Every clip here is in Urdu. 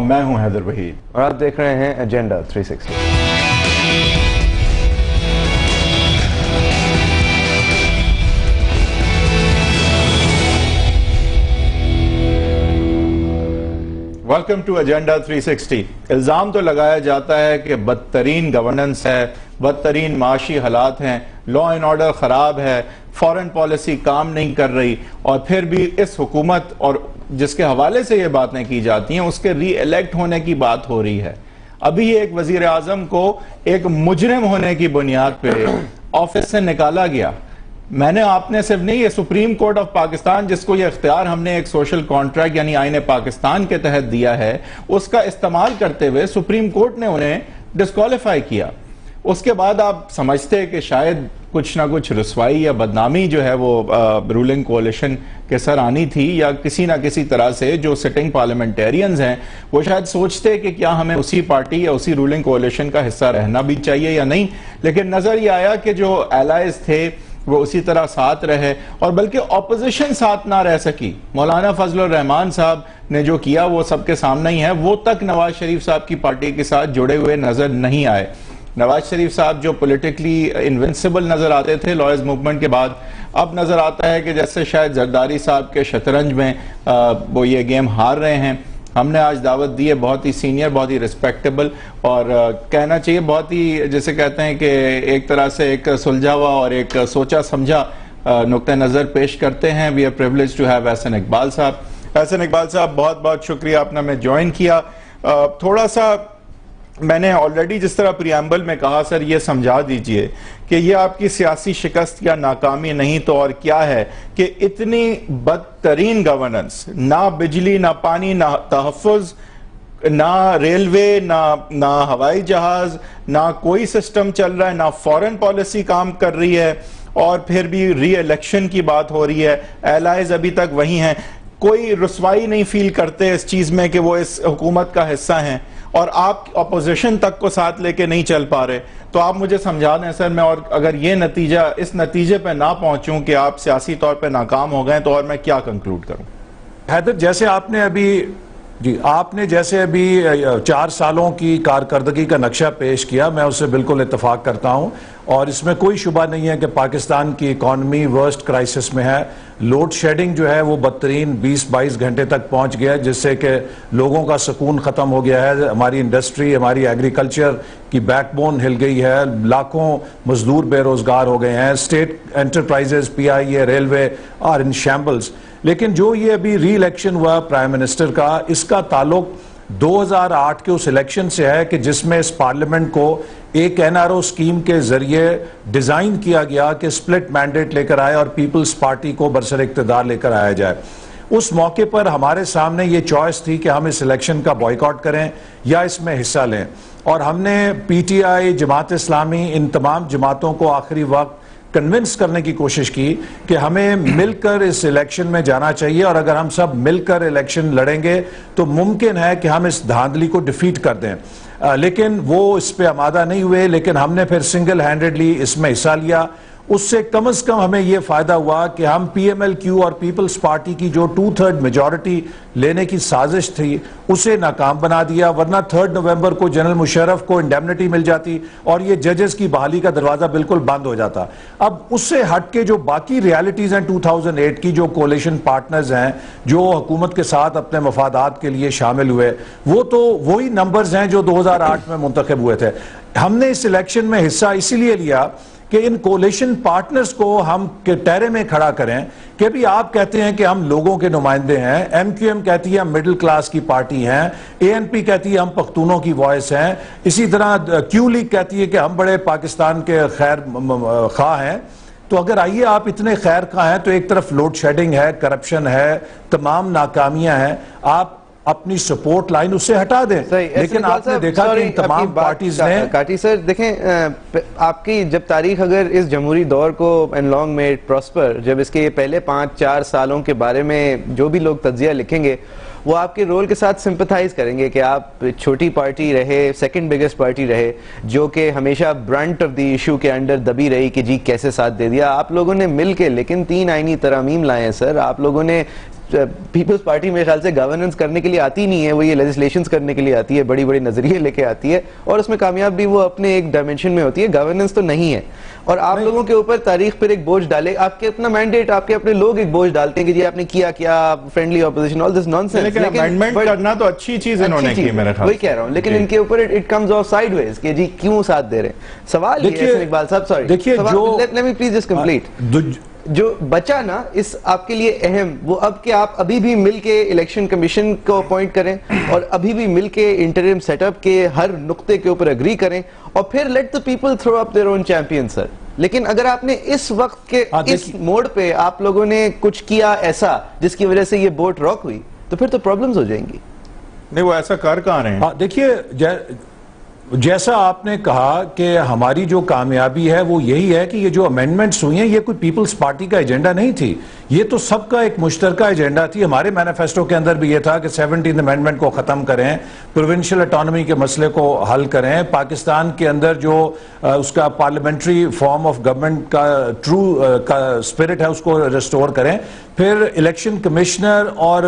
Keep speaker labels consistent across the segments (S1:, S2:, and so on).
S1: میں ہوں حیدر وحید
S2: اور آپ دیکھ رہے ہیں ایجنڈا 360۔
S1: Welcome to agenda 360۔ الزام تو لگایا جاتا ہے کہ بدترین گورننس ہے، بدترین معاشی حالات ہیں، لا اینڈ آرڈر خراب ہے، فارن پالیسی کام نہیں کر رہی، اور پھر بھی اس حکومت اور جس کے حوالے سے یہ باتیں کی جاتی ہیں اس کے ری الیکٹ ہونے کی بات ہو رہی ہے۔ ابھی ایک وزیر اعظم کو ایک مجرم ہونے کی بنیاد پہ آفس سے نکالا گیا۔ میں نے آپ نے صرف نہیں، یہ سپریم کورٹ آف پاکستان جس کو یہ اختیار ہم نے ایک سوشل کانٹریکٹ یعنی آئین پاکستان کے تحت دیا ہے، اس کا استعمال کرتے ہوئے سپریم کورٹ نے انہیں ڈسکوالیفائی کیا۔ اس کے بعد آپ سمجھتے کہ شاید کچھ نہ کچھ رسوائی یا بدنامی جو ہے وہ رولنگ کوalition کے سر آنی تھی، یا کسی نہ کسی طرح سے جو سٹنگ پارلیمنٹیرینز ہیں وہ شاید سوچتے کہ کیا ہمیں اسی پارٹی یا اسی رولنگ کوalition کا حصہ رہنا بھی چاہیے یا نہیں، لیکن نظر یہ آیا کہ جو ایلائز تھے وہ اسی طرح ساتھ رہے، اور بلکہ اپوزیشن ساتھ نہ رہ سکی۔ مولانا فضل الرحمان صاحب نے جو کیا وہ سب کے سامنے ہی ہے، وہ تک نواز شریف صاحب کی پارٹی کے ساتھ جڑے ہوئے نظر نہیں آئے۔ نواز شریف صاحب جو پولیٹیکلی انونسیبل نظر آتے تھے لائرز موومنٹ کے بعد، اب نظر آتا ہے کہ جیسے شاید زرداری صاحب کے شطرنج میں وہ یہ گیم ہار رہے ہیں۔ ہم نے آج دعوت دی ہے بہت ہی سینئر، بہت ہی ریسپیکٹیبل، اور کہنا چاہیے بہت ہی جیسے کہتے ہیں کہ ایک طرح سے ایک سلجھا ہوا اور ایک سوچا سمجھا نقطہ نظر پیش کرتے ہیں۔ We are privilege to have Ahsan Iqbal صاحب۔ احسن اقبال صاحب بہت بہت شکریہ، آپ نے ہمیں جوائن کیا۔ تھوڑا سا میں نے آلریڈی جس طرح پریامبل میں کہا، سر یہ سمجھا دیجئے کہ یہ آپ کی سیاسی شکست یا ناکامی نہیں تو اور کیا ہے کہ اتنی بدترین گورننس، نہ بجلی، نہ پانی، نہ تحفظ، نہ ریلوے، نہ ہوائی جہاز، نہ کوئی سسٹم چل رہا ہے، نہ فارن پالیسی کام کر رہی ہے، اور پھر بھی ری الیکشن کی بات ہو رہی ہے، ایلائز ابھی تک وہی ہیں، کوئی رسوائی نہیں فیل کرتے اس چیز میں کہ وہ اس حکومت کا حصہ ہیں، اور آپ اپوزیشن تک کو ساتھ لے کے نہیں چل پا رہے۔ تو آپ مجھے سمجھا دیں سر، میں اور اگر یہ نتیجہ اس نتیجے پہ نہ پہنچوں کہ آپ سیاسی طور پہ ناکام ہو گئے تو اور میں کیا کنکلوڈ کروں؟
S3: حیدر، جیسے آپ نے ابھی 4 سالوں کی کارکردگی کا نقشہ پیش کیا، میں اس سے بالکل اتفاق کرتا ہوں، اور اس میں کوئی شبہ نہیں ہے کہ پاکستان کی اکانومی ورسٹ کرائسس میں ہے۔ لوڈ شیڈنگ جو ہے وہ بدترین 20-22 گھنٹے تک پہنچ گیا ہے، جس سے کہ لوگوں کا سکون ختم ہو گیا ہے۔ ہماری انڈسٹری، ہماری ایگریکلچر کی بیک بون ہل گئی ہے، لاکھوں مزدور بے روزگار ہو گئے ہیں، state enterprises, PIA، railway are in shambles. لیکن جو یہ ابھی ری الیکشن ہوا پرائم منسٹر کا، اس کا تعلق 2008 کے اس الیکشن سے ہے کہ جس میں اس پارلیمنٹ کو ایک NRO اسکیم کے ذریعے ڈیزائن کیا گیا کہ سپلٹ مینڈیٹ لے کر آئے اور پیپلز پارٹی کو برسر اقتدار لے کر آیا جائے۔ اس موقع پر ہمارے سامنے یہ چوائس تھی کہ ہم اس الیکشن کا بائیکاٹ کریں یا اس میں حصہ لیں، اور ہم نے PTI، جماعت اسلامی، ان تمام جماعتوں کو آخری وقت کنونس کرنے کی کوشش کی کہ ہمیں مل کر اس الیکشن میں جانا چاہیے، اور اگر ہم سب مل کر الیکشن لڑیں گے تو ممکن ہے کہ ہم اس دھاندلی کو ڈیفیٹ کر دیں۔ لیکن وہ اس پہ آمادہ نہیں ہوئے، لیکن ہم نے پھر سنگل ہینڈڈلی اس میں حصہ لیا۔ اس سے کم از کم ہمیں یہ فائدہ ہوا کہ ہم PMLQ اور پیپلز پارٹی کی جو 2/3 میجورٹی لینے کی سازش تھی اسے ناکام بنا دیا، ورنہ 3 نومبر کو جنرل مشرف کو انڈیمنٹی مل جاتی اور یہ ججز کی بحالی کا دروازہ بالکل بند ہو جاتا۔ اب اس سے ہٹ کے جو باقی ریالٹیز ہیں 2008 کی، جو کولیشن پارٹنرز ہیں جو حکومت کے ساتھ اپنے مفادات کے لیے شامل ہوئے، وہ تو وہی نمبرز ہیں جو 2008 میں منتخب ہوئے تھے۔ ہم نے اس الیکشن میں حصہ اسی لیے لیا کہ ان کولیشن پارٹنرز کو ہم ٹہرے میں کھڑا کریں کہ بھی آپ کہتے ہیں کہ ہم لوگوں کے نمائندے ہیں، MQM کہتی ہے ہم مڈل کلاس کی پارٹی ہیں، ANP کہتی ہے ہم پختونوں کی وائس ہیں، اسی طرح Q لیگ کہتی ہے کہ ہم بڑے پاکستان کے خیر خواہ ہیں۔ تو اگر آئیے آپ اتنے خیر خواہ ہیں تو ایک طرف لوڈ شیڈنگ ہے، کرپشن ہے، تمام ناکامیاں ہیں، آپ اپنی سپورٹ لائن اس سے ہٹا دیں۔ لیکن آپ نے دیکھا کہ ان تمام پارٹیز نے
S2: کاٹی سر دیکھیں، آپ کی جب تاریخ اگر اس جمہوری دور کو اینڈ لانگ میڈ پراسپر، جب اس کے یہ پہلے 5-4 سالوں کے بارے میں جو بھی لوگ تجزیہ لکھیں گے وہ آپ کے رول کے ساتھ سمپتھائز کریں گے کہ آپ چھوٹی پارٹی رہے، سیکنڈ بگیسٹ پارٹی رہے، جو کہ ہمیشہ برنٹ آف دی ایشو کے انڈر دبی رہی کہ جی کیسے ساتھ دے دیا۔ آپ لوگوں نے مل کے لیکن 3 آئینی ترامیم لائے ہیں سر، آپ لوگوں نے پیپلز پارٹی میرے خیال سے گورننس کرنے کے لیے آتی نہیں ہے, وہ یہ لیجسلیشنز کرنے کے لیے آتی ہے, بڑی بڑی نظریے لے کے آتی ہے, اور اس میں کامیاب بھی وہ اپنے ایک ڈائمنشن میں ہوتی ہے, گورننس تو نہیں ہے. اور آپ لوگوں کے اوپر تاریخ پر ایک بوجھ ڈالے, آپ کے اپنا مینڈیٹ, آپ کے اپنے لوگ ایک بوجھ ڈالتے ہیں کہ جی آپ نے کیا فرینڈلی اپوزیشن, آل دس نانسنس.
S1: لیکن امینڈمنٹ کرنا تو اچھی چیز انہوں نے کی میرے خیال,
S2: وہی کہہ رہا ہوں, لیکن ان کے اوپر اٹ کمز آف سائیڈ ویز کہ جی کیوں ساتھ دے رہے ہیں. سوال یہ ہے اقبال صاحب, سوری
S3: دیکھیے
S2: let me please just complete, جو بچا نا اس آپ کے لیے اہم, وہ اب کہ آپ ابھی بھی مل کے الیکشن کمیشن کو اپوائنٹ کریں اور ابھی بھی مل کے انٹرم سیٹ اپ کے ہر نقطے کے اوپر اگری کریں, اور پھر late the people throw up their own champion sir. لیکن اگر آپ نے اس وقت کے اس موڑ پہ آپ لوگوں نے کچھ کیا ایسا جس کی وجہ سے یہ بوٹ راک ہوئی, تو پھر تو پرابلمز ہو جائیں گی.
S1: نہیں وہ ایسا کر کہاں رہے ہیں.
S3: دیکھیے جیسا آپ نے کہا کہ ہماری جو کامیابی ہے وہ یہی ہے کہ یہ جو امینڈمنٹس ہوئی ہیں یہ کوئی پیپلز پارٹی کا ایجنڈا نہیں تھی, یہ تو سب کا ایک مشترکہ ایجنڈا تھی. ہمارے مینیفیسٹو کے اندر بھی یہ تھا کہ 17 امینڈمنٹ کو ختم کریں, پروونشل اٹانومی کے مسئلے کو حل کریں, پاکستان کے اندر جو اس کا پارلیمنٹری فارم آف گورنمنٹ کا ٹرو اسپرٹ ہے اس کو ریسٹور کریں, پھر الیکشن کمشنر اور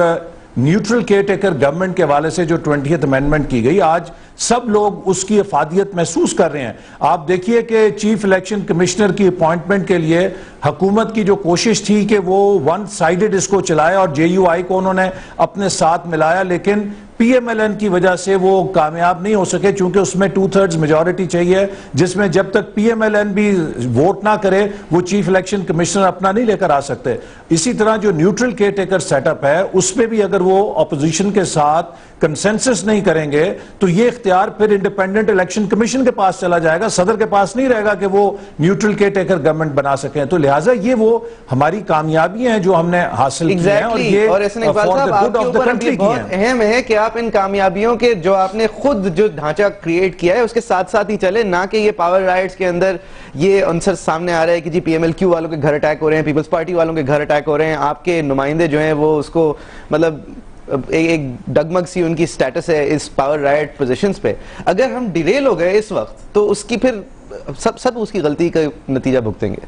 S3: نیوٹرل کیئر ٹیکر گورنمنٹ کے حوالے سے جو 20th امینڈمنٹ کی گئی, آج سب لوگ اس کی افادیت محسوس کر رہے ہیں. آپ دیکھیے کہ چیف الیکشن کمشنر کی اپوائنٹمنٹ کے لیے حکومت کی جو کوشش تھی کہ وہ ون سائیڈڈ اس کو چلائے اور JUI کو انہوں نے اپنے ساتھ ملایا, لیکن PMLN کی وجہ سے وہ کامیاب نہیں ہو سکے, چونکہ اس میں 2/3 میجورٹی چاہیے, جس میں جب تک PMLN بھی ووٹ نہ کرے وہ چیف الیکشن کمشنر اپنا نہیں لے کر آ سکتے. اسی طرح جو neutral caretaker set up ہے اس پہ بھی اگر وہ اپوزیشن کے ساتھ کنسنسس نہیں کریں گے تو یہ اختیار پھر انڈیپینڈنٹ الیکشن کمیشن کے پاس چلا جائے گا, صدر کے پاس نہیں رہے گا کہ وہ نیوٹرل کیئر ٹیکر گورنمنٹ بنا سکیں. تو لہٰذا یہ وہ ہماری کامیابیاں ہیں جو ہم نے حاصل کی ہیں, اور یہ
S2: بہت اہم ہے کہ آپ ان کامیابیوں کے جو آپ نے خود جو ڈھانچہ کریٹ کیا ہے اس کے ساتھ ساتھ ہی چلے, نہ کہ یہ پاور رائٹس کے اندر یہ عنصر سامنے آ رہا ہے کہ جی PMLQ والوں کے گھر اٹیک ہو رہے ہیں, پیپلز پارٹی والوں کے گھر اٹیک ہو رہے ہیں, آپ کے نمائندے جو ہیں وہ اس کو مطلب ایک ڈگمگ سی ان کی سٹیٹس ہے اس پاور رائٹ پوزیشنز پہ. اگر ہم ڈیریل ہو گئے اس وقت تو اس کی پھر سب اس کی غلطی کا نتیجہ بھگتیں گے.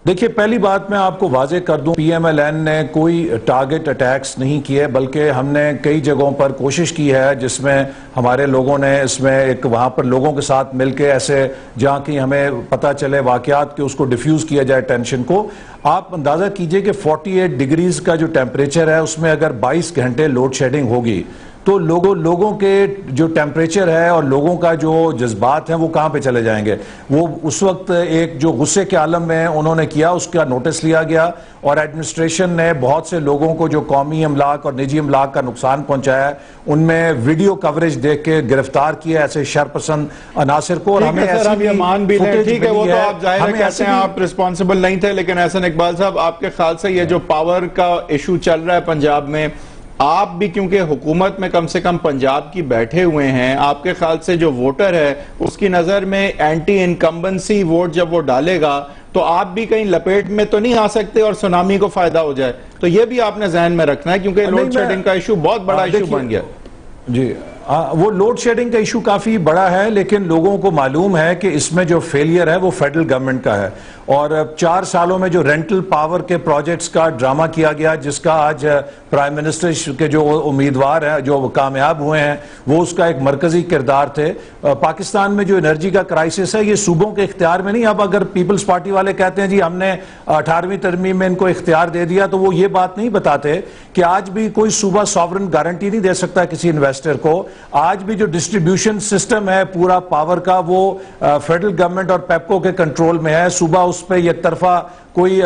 S3: دیکھیے پہلی بات میں آپ کو واضح کر دوں, PMLN نے کوئی ٹارگٹ اٹیکس نہیں کیے, بلکہ ہم نے کئی جگہوں پر کوشش کی ہے جس میں ہمارے لوگوں نے اس میں ایک وہاں پر لوگوں کے ساتھ مل کے ایسے جہاں کی ہمیں پتہ چلے واقعات کہ اس کو ڈیفیوز کیا جائے ٹینشن کو. آپ اندازہ کیجئے کہ 48 ڈگریز کا جو ٹیمپریچر ہے اس میں اگر 22 گھنٹے لوڈ شیڈنگ ہوگی تو لوگوں کے جو ٹیمپریچر ہے اور لوگوں کا جو جذبات ہیں وہ کہاں پہ چلے جائیں گے. وہ اس وقت ایک جو غصے کے عالم میں انہوں نے کیا اس کا نوٹس لیا گیا, اور ایڈمنسٹریشن نے بہت سے لوگوں کو جو قومی املاک اور نجی املاک کا نقصان پہنچایا ہے ان میں ویڈیو کوریج دیکھ کے گرفتار کیا ایسے شرپسند عناصر کو. اور
S1: ہمیں ایسے مان بھی لیں, ٹھیک ہے وہ تو آپ ظاہر کہتے ہیں آپ رسپانسبل نہیں تھے, لیکن احسن اقبال صاحب آپ کے خیال سے یہ جو پاور کا ایشو چل رہا ہے پنجاب میں, آپ بھی کیونکہ حکومت میں کم سے کم پنجاب کی بیٹھے ہوئے ہیں, آپ کے خیال سے جو ووٹر ہے اس کی نظر میں اینٹی انکمبنسی ووٹ جب وہ ڈالے گا تو آپ بھی کہیں لپیٹ میں تو نہیں آ سکتے اور سونامی کو فائدہ ہو جائے؟ تو یہ بھی آپ نے ذہن میں رکھنا ہے کیونکہ لوڈ شیڈنگ کا ایشو بہت بڑا ایشو بن گیا.
S3: جی وہ لوڈ شیڈنگ کا ایشو کافی بڑا ہے, لیکن لوگوں کو معلوم ہے کہ اس میں جو فیلئر ہے وہ فیڈرل گورنمنٹ کا ہے, اور 4 سالوں میں جو رینٹل پاور کے پروجیکٹس کا ڈرامہ کیا گیا جس کا آج پرائم منسٹر کے جو امیدوار ہیں جو کامیاب ہوئے ہیں وہ اس کا ایک مرکزی کردار تھے. پاکستان میں جو انرجی کا کرائسس ہے یہ صوبوں کے اختیار میں نہیں. اب اگر پیپلز پارٹی والے کہتے ہیں جی ہم نے 18ویں ترمیم میں ان کو اختیار دے دیا, تو وہ یہ بات نہیں بتاتے کہ آج بھی کوئی صوبہ سوورن گارنٹی نہیں دے سکتا کسی انویسٹر کو. آج بھی جو ڈسٹریبیوشن سسٹم ہے پورا پاور کا وہ فیڈرل گورنمنٹ اور پیپکو کے کنٹرول میں ہے. صوبہ اس پہ یک طرفہ کوئی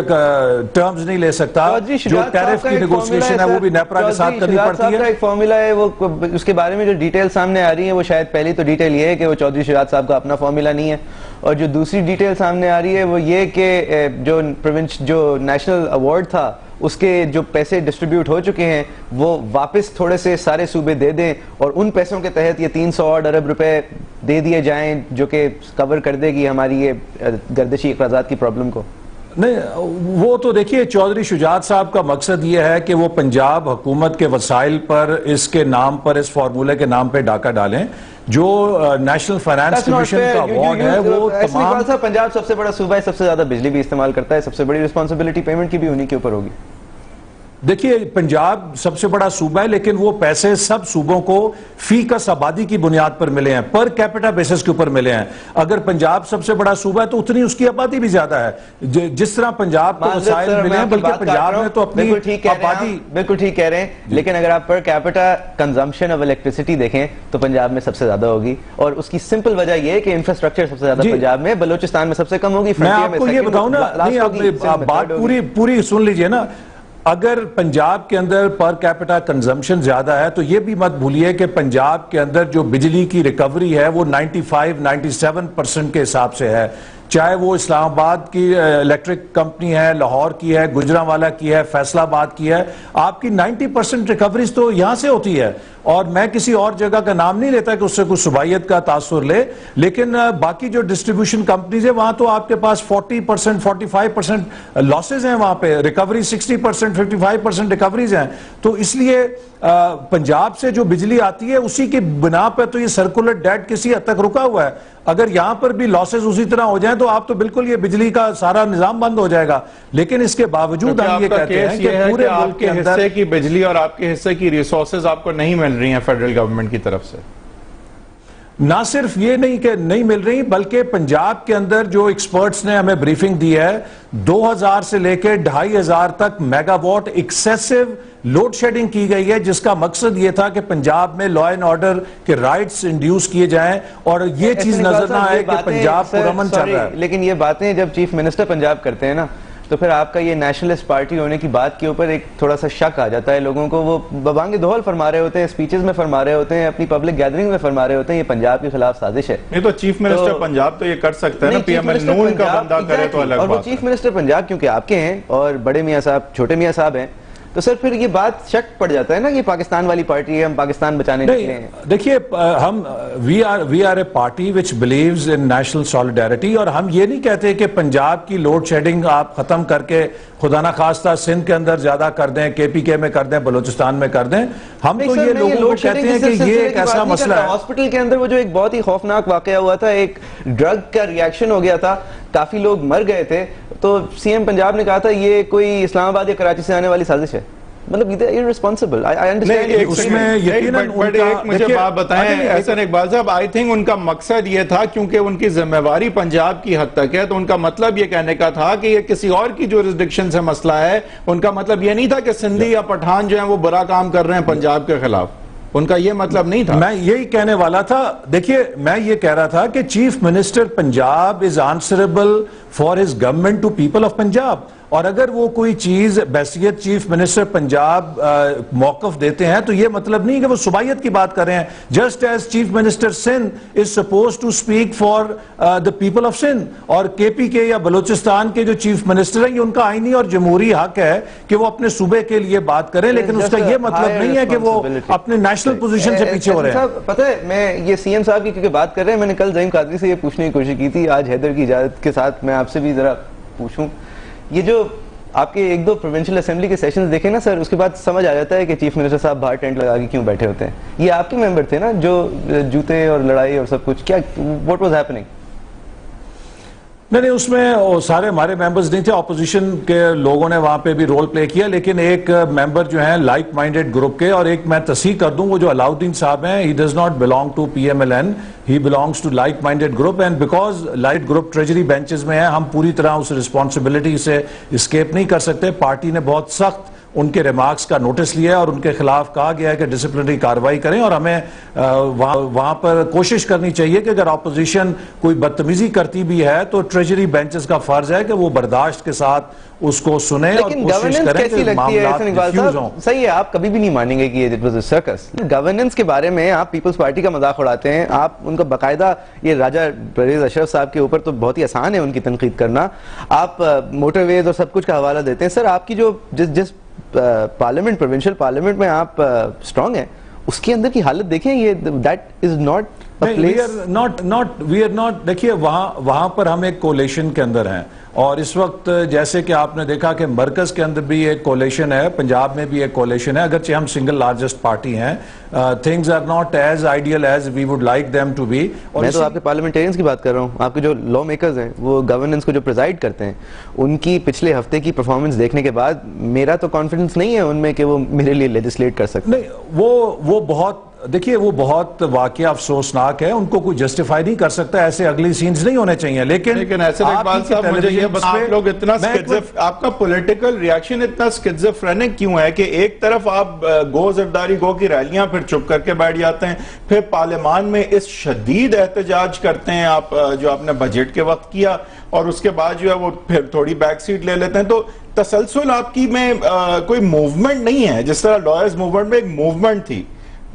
S3: ٹرمز نہیں لے سکتا. جو ٹیرف کی نیگوسیشن ہے وہ بھی نیپرا کے ساتھ کرنی پڑتی ہے.
S2: ایک فارمولا ہے, وہ اس کے بارے میں جو ڈیٹیل سامنے آ رہی ہیں وہ شاید پہلی تو ڈیٹیل یہ ہے کہ وہ چودھری شجاعت صاحب کا اپنا فارمولا نہیں ہے, اور جو دوسری ڈیٹیل سامنے آ رہی ہے وہ یہ کہ جو نیشنل ایوارڈ تھا اس کے جو پیسے ڈسٹریبیوٹ ہو چکے ہیں وہ واپس تھوڑے سے سارے صوبے دے دیں, اور ان پیسوں کے تحت یہ 300 ارب روپے دے دیے جائیں جو کہ کور کر دے گی ہماری یہ گردشی اخراجات کی پرابلم کو.
S3: نہیں وہ تو دیکھیے چودھری شجاعت صاحب کا مقصد یہ ہے کہ وہ پنجاب حکومت کے وسائل پر اس کے نام پر اس فارمولے کے نام پہ ڈاکہ ڈالیں. جو نیشنل فائنانس کمیشن کا ایوارڈ ہے وہ تمام
S2: پنجاب سب سے بڑا صوبہ ہے, سب سے زیادہ بجلی بھی استعمال کرتا ہے, سب سے بڑی رسپانسبلٹی پیمنٹ کی بھی انہی کے اوپر ہوگی.
S3: دیکھیے پنجاب سب سے بڑا صوبہ ہے لیکن وہ پیسے سب صوبوں کو فی کس آبادی کی بنیاد پر ملے ہیں, پر کیپٹا بیسس کے اوپر ملے ہیں. اگر پنجاب سب سے بڑا صوبہ ہے تو اتنی اس کی آبادی بھی زیادہ ہے. جس طرح پنجاب کو وسائل ملے ہیں بلکہ پنجاب میں تو اپنی آبادی.
S2: بالکل ٹھیک کہہ رہے ہیں, لیکن اگر آپ per capita consumption of electricity دیکھیں تو پنجاب میں سب سے زیادہ ہوگی, اور اس کی سمپل وجہ یہ ہے کہ انفراسٹرکچر سب سے زیادہ پنجاب میں, بلوچستان میں سب سے کم ہوگی.
S3: میں آپ کو یہ بتاؤں نا, بات پوری سن لیجئے نا, اگر پنجاب کے اندر پر کیپٹا کنزمپشن زیادہ ہے تو یہ بھی مت بھولیے کہ پنجاب کے اندر جو بجلی کی ریکوری ہے وہ 95-97% کے حساب سے ہے, چاہے وہ اسلام آباد کی الیکٹرک کمپنی ہے, لاہور کی ہے, گجرانوالہ کی ہے, فیصل آباد کی ہے, آپ کی 90% ریکوریز تو یہاں سے ہوتی ہے. اور میں کسی اور جگہ کا نام نہیں لیتا کہ اس سے کچھ صوبائیت کا تاثر لے, لیکن باقی جو ڈسٹریبیوشن کمپنیز ہیں وہاں تو آپ کے پاس 40% 45% لاسز ہیں, وہاں پہ ریکوری 60% 55% ریکوریز ہیں. تو اس لیے پنجاب سے جو بجلی آتی ہے اسی کی بنا پہ تو یہ سرکولر ڈیٹ کسی حد تک رکا ہوا ہے. اگر یہاں پر بھی لاسز اسی طرح ہو جائیں تو آپ تو بالکل یہ بجلی کا سارا نظام بند ہو جائے گا. لیکن اس کے باوجود ہم یہ کہتے ہیں کہ پورے ملک کے اندر
S1: حصے کی بجلی اور آپ کے حصے کی ریسورسز آپ کو نہیں مل رہی ہیں فیڈرل گورنمنٹ کی طرف سے.
S3: نہ صرف یہ نہیں کہ نہیں مل رہی, بلکہ پنجاب کے اندر جو ایکسپرٹس نے ہمیں بریفنگ دی ہے 2000 سے لے کے 2500 تک megawatt excessive load shedding کی گئی ہے, جس کا مقصد یہ تھا کہ پنجاب میں لا اینڈ آرڈر کے رائٹس انڈیوس کیے جائیں اور یہ چیز نظر نہ آئے کہ پنجاب پرامن چل رہا ہے.
S2: لیکن یہ باتیں جب چیف منسٹر پنجاب کرتے ہیں نا تو پھر آپ کا یہ نیشنلسٹ پارٹی ہونے کی بات کے اوپر ایک تھوڑا سا شک آ جاتا ہے لوگوں کو. وہ ببانگ دہل فرما رہے ہوتے ہیں, اسپیچز میں فرما رہے ہوتے ہیں, اپنی پبلک گیدرنگ میں فرما رہے ہوتے ہیں یہ پنجاب کے خلاف سازش ہے.
S1: نہیں تو چیف منسٹر پنجاب تو یہ کر سکتا ہے نا, پی ایم ایل نون کا بندہ کرے تو الگ بات ہے.
S2: اور وہ چیف منسٹر پنجاب کیونکہ آپ کے ہیں اور بڑے میاں صاحب چھوٹے میاں صاحب ہیں, تو سر پھر یہ بات شک پڑ جاتا ہے نا کہ پاکستان والی پارٹی ہے, ہم پاکستان بچانے نکلے ہیں.
S3: دیکھیے ہم we are a party which believes in national solidarity, اور ہم یہ نہیں کہتے کہ پنجاب کی لوڈ شیڈنگ آپ ختم کر کے خدا نہ خواستہ سندھ کے اندر زیادہ کر دیں, کے پی کے میں کر دیں, بلوچستان میں کر دیں. ہم تو یہ لوگوں کو کہتے ہیں کہ یہ ایک ایسا مسئلہ ہے.
S2: ہاسپٹل کے اندر وہ جو ایک بہت ہی خوفناک واقعہ ہوا تھا, ایک ڈرگ کا ریاکشن ہو گیا تھا, کافی لوگ مر گئے تھے, تو سی ایم پنجاب نے کہا تھا یہ کوئی اسلام آباد یا کراچی سے آنے والی سازش ہے. مطلب irresponsible. I understand.
S1: اس میں ایک مجھے بات بتائیں احسن اقبال صاحب, آئی تھنک ان کا مقصد یہ تھا کیونکہ ان کی ذمہ واری پنجاب کی حد تک ہے, تو ان کا مطلب یہ کہنے کا تھا کہ یہ کسی اور کی جورسڈکشن سے مسئلہ ہے. ان کا مطلب یہ نہیں تھا کہ سندھی یا پٹھان جو ہیں وہ برا کام کر رہے ہیں پنجاب کے خلاف, ان کا یہ مطلب نہیں تھا.
S3: میں یہی کہنے والا تھا. دیکھیے میں یہ کہہ رہا تھا کہ chief minister Punjab is answerable for his government to people of Punjab, اور اگر وہ کوئی چیز بحثیت چیف منسٹر پنجاب موقف دیتے ہیں تو یہ مطلب نہیں کہ وہ صوبائیت کی بات کر رہے ہیں. Just as chief minister Sindh is supposed to speak for the people of Sindh, اور کے پی کے یا بلوچستان کے جو چیف منسٹر ہیں یہ ان کا آئینی اور جمہوری حق ہے کہ وہ اپنے صوبے کے لیے بات کریں, لیکن اس کا یہ مطلب نہیں ہے کہ وہ اپنے نیشنل پوزیشن سے پیچھے ہو رہے ہیں.
S2: پتہ ہے میں یہ سی ایم صاحب کی کیونکہ بات کر رہے ہیں, میں نے کل زعیم قادری سے یہ پوچھنے کی کوشش کی تھی, آج حیدر کی اجازت کے ساتھ میں آپ سے بھی ذرا پوچھوں. یہ جو آپ کے ایک دو پروونشل اسمبلی کے سیشنز دیکھیں نا سر, اس کے بعد سمجھ آ جاتا ہے کہ چیف منسٹر صاحب باہر ٹینٹ لگا کے کیوں بیٹھے ہوتے ہیں. یہ آپ کے ممبر تھے نا جو جوتے اور لڑائی اور سب کچھ, کیا واٹ واز ہیپننگ؟
S3: نہیں اس میں سارے ہمارے ممبرز نہیں تھے, اپوزیشن کے لوگوں نے وہاں پہ بھی رول پلے کیا, لیکن ایک ممبر جو ہیں لائک مائنڈڈ گروپ کے, اور ایک میں تصحیح کر دوں وہ جو علاؤدین صاحب ہیں, he does not belong to PMLN, he belongs to like minded group, and because like group treasury benches میں ہے ہم پوری طرح اس رسپانسبلٹی سے اسکیپ نہیں کر سکتے. پارٹی نے بہت سخت ان کے ریمارکس کا نوٹس لیا ہے اور ان کے خلاف کہا گیا ہے کہ ڈسپلنری کارروائی کریں, اور ہمیں وہاں پر کوشش کرنی چاہیے کہ اگر اپوزیشن کوئی بدتمیزی کرتی بھی ہے تو ٹریجری بینچز کا فرض ہے کہ وہ برداشت کے ساتھ اس کو سنیں اور کوشش کریں کہ معاملات ڈیفیوز ہوں.
S2: صحیح ہے, آپ کبھی بھی نہیں مانیں گے کہ it was a circus. Governance کے بارے میں آپ پیپلز پارٹی کا مذاق اڑاتے ہیں, آپ ان کا باقاعدہ یہ راجہ پرویز اشرف صاحب کے اوپر تو بہت ہی آسان ہے ان کی تنقید کرنا, آپ موٹر ویز اور سب کچھ کا حوالہ دیتے ہیں. سر آپ کی جو جس پارلیمنٹ پروونشل پارلیمنٹ میں آپ اسٹرانگ ہیں اس کے اندر کی حالت دیکھیں, یہ دیٹ از ناٹ
S3: دیکھیے وہاں پر ہم ایک کولیشن کے اندر ہیں، اور اس وقت جیسے کہ آپ نے دیکھا کہ مرکز کے اندر بھی ایک کولیشن ہے، پنجاب میں بھی ایک کولیشن ہے، اگرچہ ہم سنگل لارجسٹ پارٹی ہیں. things are not as ideal as we would like them to be.
S2: میں تو آپ کے پارلیمنٹیرینز کی بات کر رہا ہوں، آپ کے جو لا میکرز ہیں، وہ گورننس کو جو پریزائڈ کرتے ہیں، ان کی پچھلے ہفتے کی پرفارمنس دیکھنے کے بعد میرا تو کانفیڈنس نہیں ہے ان میں کہ وہ میرے لیے لیجسلیٹ کر سکتے ہیں.
S3: نہیں، وہ بہت دیکھیے وہ بہت واقعہ افسوسناک ہے، ان کو کوئی جسٹیفائی نہیں کر سکتا، ایسے اگلی سینز نہیں ہونے چاہیے. لیکن
S1: ایسے اقبال صاحب مجھے یہ آپ لوگ اتنا آپ کا پولیٹیکل ریاکشن اتنا سکیزوفرینک کیوں ہے کہ ایک طرف آپ گو زرداری گو کی ریلیاں پھر چپ کر کے بیٹھ جاتے ہیں، پھر پارلیمان میں اس شدید احتجاج کرتے ہیں آپ جو آپ نے بجٹ کے وقت کیا، اور اس کے بعد جو ہے وہ پھر تھوڑی بیک سیٹ لے لیتے ہیں. تو تسلسل آپ کی میں کوئی موومنٹ نہیں ہے، جس طرح لائرز موومنٹ میں ایک موومنٹ تھی،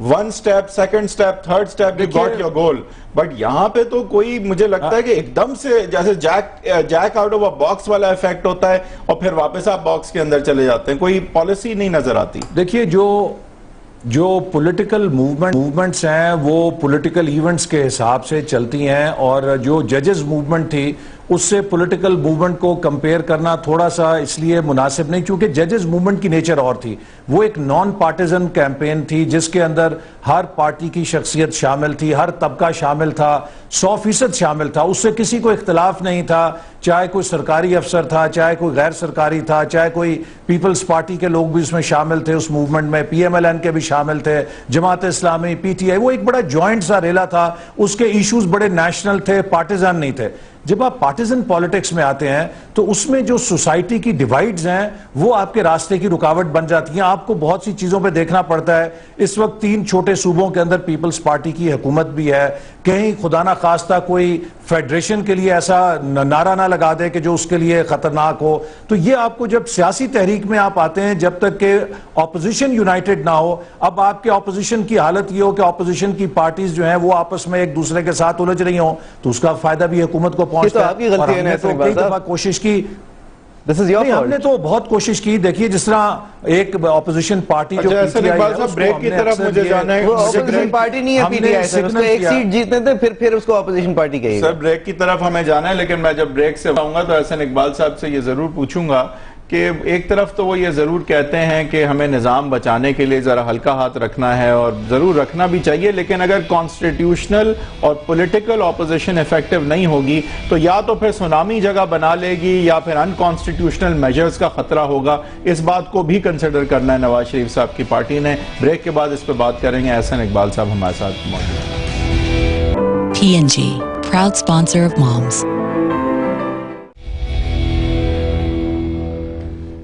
S1: one step, second step, third step, you got your goal. But یہاں پہ تو کوئی مجھے لگتا ہے کہ ایک دم سے جیسے Jack out of a box والا ایفیکٹ ہوتا ہے، اور پھر واپس آپ باکس کے اندر چلے جاتے ہیں، کوئی پالیسی نہیں نظر آتی.
S3: دیکھیے جو پولیٹیکل موومنٹس ہیں وہ پولیٹیکل ایونٹس کے حساب سے چلتی ہیں، اور جو ججز موومنٹ تھی اس سے پولیٹیکل موومنٹ کو کمپیئر کرنا تھوڑا سا اس لیے مناسب نہیں، کیونکہ ججز موومنٹ کی نیچر اور تھی. وہ ایک نان پارٹیزن کیمپین تھی جس کے اندر ہر پارٹی کی شخصیت شامل تھی، ہر طبقہ شامل تھا، 100% شامل تھا، اس سے کسی کو اختلاف نہیں تھا، چاہے کوئی سرکاری افسر تھا، چاہے کوئی غیر سرکاری تھا، چاہے کوئی پیپلز پارٹی کے لوگ بھی اس میں شامل تھے، اس موومنٹ میں PMLN کے بھی شامل تھے، جماعت اسلامی، PTI. وہ ایک بڑا جوائنٹ سا ریلا تھا، اس کے ایشوز بڑے نیشنل تھے، پارٹیزن نہیں تھے. جب آپ پارٹیزن پالیٹکس میں آتے ہیں تو اس میں جو سوسائٹی کی ڈیوائیڈز ہیں وہ آپ کے راستے کی رکاوٹ بن جاتی ہیں. آپ کو بہت سی چیزوں پہ دیکھنا پڑتا ہے. اس وقت 3 چھوٹے صوبوں کے اندر پیپلز پارٹی کی حکومت بھی ہے. کہیں خدا نہ خواستہ کوئی فیڈریشن کے لیے ایسا نعرہ نہ لگا دے کہ جو اس کے لیے خطرناک ہو. تو یہ آپ کو جب سیاسی تحریک میں آپ آتے ہیں، جب تک کہ اپوزیشن یونائٹڈ نہ ہو، اب آپ کے اپوزیشن کی حالت یہ ہو کہ اپوزیشن کی پارٹیز جو ہیں وہ آپس میں ایک دوسرے کے ساتھ الجھ رہی ہوں، تو اس کا فائدہ بھی حکومت کو پہنچتا ہے.
S2: آپ کی غلطی ہے.
S3: ہم نے تو کئی دفعہ کوشش کی، ہم نے تو بہت کوشش کی. دیکھیے جس طرح ایک اپوزیشن پارٹی جو
S1: بریک کی طرف مجھے جانا ہے،
S2: اپوزیشن پارٹی نہیں ہے PTI، اس کو ایک سیٹ جیتنے تھے، پھر اس کو اپوزیشن پارٹی کہیے.
S1: سر بریک کی طرف ہمیں جانا ہے، لیکن میں جب بریک سے آؤں گا تو احسن اقبال صاحب سے یہ ضرور پوچھوں گا کہ ایک طرف تو وہ یہ ضرور کہتے ہیں کہ ہمیں نظام بچانے کے لیے ذرا ہلکا ہاتھ رکھنا ہے، اور ضرور رکھنا بھی چاہیے، لیکن اگر کانسٹیٹیوشنل اور پولیٹیکل اپوزیشن ایفیکٹو نہیں ہوگی تو یا تو پھر سونامی جگہ بنا لے گی یا پھر ان کانسٹیٹیوشنل میجرز کا خطرہ ہوگا. اس بات کو بھی کنسیڈر کرنا ہے نواز شریف صاحب کی پارٹی نے. بریک کے بعد اس پہ بات کریں گے. احسن اقبال صاحب ہمارے ساتھ موجود ہیں.
S4: P&G, proud sponsor of Moms.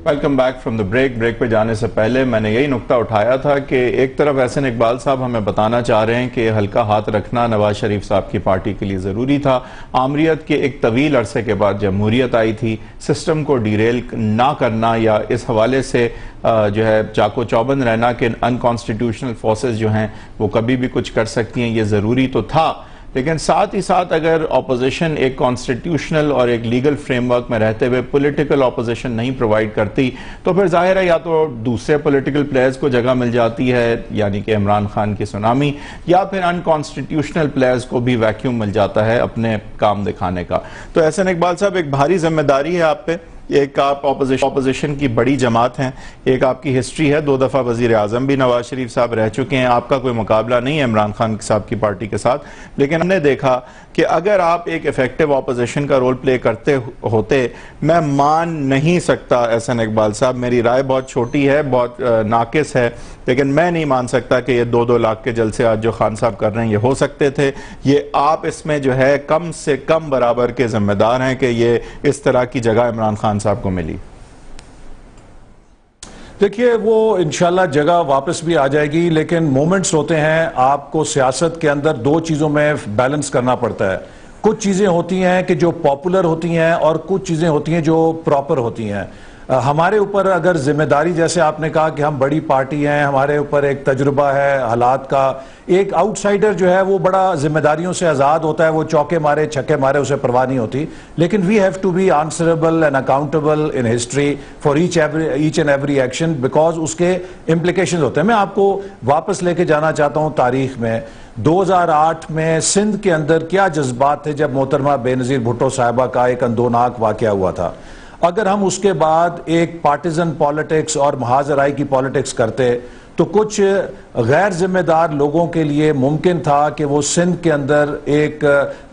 S1: Welcome back from the break پہ جانے سے پہلے میں نے یہی نقطہ اٹھایا تھا کہ ایک طرف احسن اقبال صاحب ہمیں بتانا چاہ رہے ہیں کہ ہلکا ہاتھ رکھنا نواز شریف صاحب کی پارٹی کے لیے ضروری تھا. آمریت کے ایک طویل عرصے کے بعد جمہوریت آئی تھی، سسٹم کو ڈیریل نہ کرنا یا اس حوالے سے جو ہے چاکو چوبند رہنا کہ ان کانسٹیٹیوشنل فورسز جو ہیں وہ کبھی بھی کچھ کر سکتی ہیں، یہ ضروری تو تھا. لیکن ساتھ ہی ساتھ اگر اپوزیشن ایک کانسٹیٹیوشنل اور ایک لیگل فریم ورک میں رہتے ہوئے پولیٹیکل اپوزیشن نہیں پرووائڈ کرتی تو پھر ظاہر ہے یا تو دوسرے پولیٹیکل پلیئرز کو جگہ مل جاتی ہے، یعنی کہ عمران خان کی سونامی، یا پھر ان کانسٹیٹیوشنل پلیئرز کو بھی ویکیوم مل جاتا ہے اپنے کام دکھانے کا. تو احسن اقبال صاحب ایک بھاری ذمہ داری ہے آپ پہ. ایک آپ اپوزیشن کی بڑی جماعت ہیں، ایک آپ کی ہسٹری ہے، 2 دفعہ وزیر اعظم بھی نواز شریف صاحب رہ چکے ہیں، آپ کا کوئی مقابلہ نہیں ہے عمران خان صاحب کی پارٹی کے ساتھ. لیکن ہم نے دیکھا کہ اگر آپ ایک ایفیکٹو اپوزیشن کا رول پلے کرتے ہوتے، میں مان نہیں سکتا احسن اقبال صاحب، میری رائے بہت چھوٹی ہے، بہت ناقص ہے، لیکن میں نہیں مان سکتا کہ یہ 2 لاکھ کے جلسے آج جو خان صاحب کر رہے ہیں یہ ہو سکتے تھے. یہ آپ اس میں جو ہے کم سے کم برابر کے ذمہ دار ہیں کہ یہ اس طرح کی جگہ عمران خان صاحب کو ملی.
S3: دیکھیے وہ انشاءاللہ جگہ واپس بھی آ جائے گی، لیکن مومنٹس ہوتے ہیں. آپ کو سیاست کے اندر 2 چیزوں میں بیلنس کرنا پڑتا ہے. کچھ چیزیں ہوتی ہیں کہ جو پاپولر ہوتی ہیں اور کچھ چیزیں ہوتی ہیں جو پراپر ہوتی ہیں. ہمارے اوپر اگر ذمہ داری، جیسے آپ نے کہا کہ ہم بڑی پارٹی ہیں، ہمارے اوپر ایک تجربہ ہے حالات کا، ایک آؤٹ سائیڈر جو ہے وہ بڑا ذمہ داریوں سے آزاد ہوتا ہے، وہ چوکے مارے چھکے مارے اسے پرواہ نہیں ہوتی، لیکن we have to be answerable and accountable in history for each and every action, because اس کے امپلیکیشنز ہوتے ہیں۔ میں آپ کو واپس لے کے جانا چاہتا ہوں تاریخ میں۔ 2008 میں سندھ کے اندر کیا جذبات تھے جب محترمہ بے نظیر بھٹو صاحبہ کا ایک اندوناک واقعہ ہوا تھا۔ اگر ہم اس کے بعد ایک پارٹیزن پالیٹکس اور محاذ رائے کی پالیٹکس کرتے تو کچھ غیر ذمہ دار لوگوں کے لیے ممکن تھا کہ وہ سندھ کے اندر ایک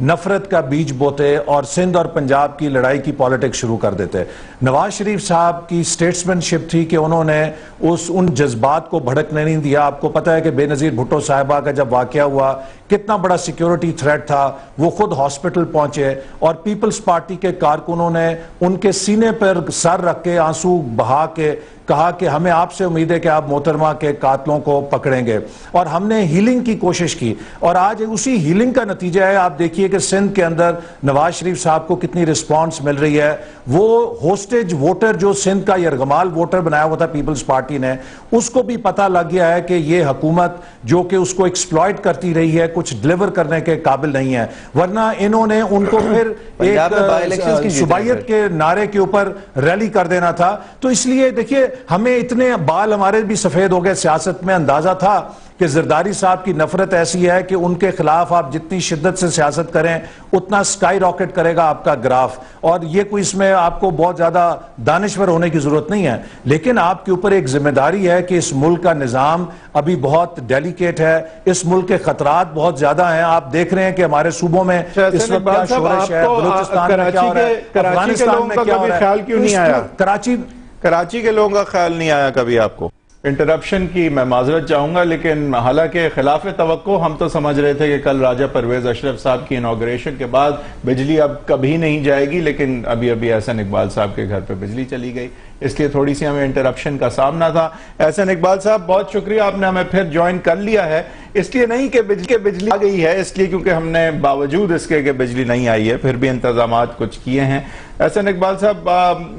S3: نفرت کا بیج بوتے اور سندھ اور پنجاب کی لڑائی کی پالیٹکس شروع کر دیتے۔ نواز شریف صاحب کی سٹیٹسمین شپ تھی کہ انہوں نے ان جذبات کو بھڑکنے نہیں دیا۔ آپ کو پتہ ہے کہ بے نظیر بھٹو صاحبہ کا جب واقعہ ہوا کتنا بڑا سیکیورٹی تھریٹ تھا، وہ خود ہاسپٹل پہنچے اور پیپلز پارٹی کے کارکنوں نے ان کے سینے پر سر رکھ کے آنسو بہا کے کہا کہ ہمیں آپ سے امید ہے کہ آپ محترمہ کے قاتلوں کو پکڑیں گے، اور ہم نے ہیلنگ کی کوشش کی، اور آج اسی ہیلنگ کا نتیجہ ہے آپ دیکھیے کہ سندھ کے اندر نواز شریف صاحب کو کتنی رسپانس مل رہی ہے۔ وہ ہوسٹیج ووٹر جو سندھ کا یرغمال ووٹر بنایا ہوا تھا پیپلز پارٹی نے، اس کو بھی پتہ لگ گیا ہے کہ یہ حکومت جو کہ اس کو ایکسپلائٹ کرتی رہی ہے کچھ ڈیلیور کرنے کے قابل نہیں ہے، ورنہ انہوں نے ان کو پھر ایک صوبائیت کے نعرے کے اوپر ریلی کر دینا تھا۔ تو اس لیے دیکھیے ہمیں اتنے بال ہمارے بھی سفید ہو گئے سیاست میں، اندازہ تھا کہ زرداری صاحب کی نفرت ایسی ہے کہ ان کے خلاف آپ جتنی شدت سے سیاست کریں اتنا سکائی راکٹ کرے گا آپ کا گراف، اور یہ کوئی اس میں آپ کو بہت زیادہ دانشور ہونے کی ضرورت نہیں ہے، لیکن آپ کے اوپر ایک ذمہ داری ہے کہ اس ملک کا نظام ابھی بہت ڈیلیکیٹ ہے، اس ملک کے خطرات بہت زیادہ ہیں۔ آپ دیکھ رہے ہیں کہ ہمارے صوبوں میں اس وقت کیا شورش ہے، بلوچستان میں کیا ہو رہا ہے، افغانستان میں کیا ہو رہا ہے،
S1: کراچی کے لوگوں کا خیال نہیں آیا کبھی آپ کو؟ انٹرپشن کی میں معذرت چاہوں گا، لیکن حالانکہ خلاف توقع ہم تو سمجھ رہے تھے کہ کل راجہ پرویز اشرف صاحب کی انوگریشن کے بعد بجلی اب کبھی نہیں جائے گی، لیکن ابھی احسن اقبال صاحب کے گھر پہ بجلی چلی گئی، اس لیے تھوڑی سی ہمیں انٹرپشن کا سامنا تھا۔ احسن اقبال صاحب بہت شکریہ، آپ نے ہمیں پھر جوائن کر لیا ہے، اس لیے نہیں کہ بجلی آ گئی ہے، اس لیے کیونکہ ہم نے باوجود اس کے کہ بجلی نہیں آئی ہے پھر بھی انتظامات کچھ کیے ہیں۔ احسن اقبال صاحب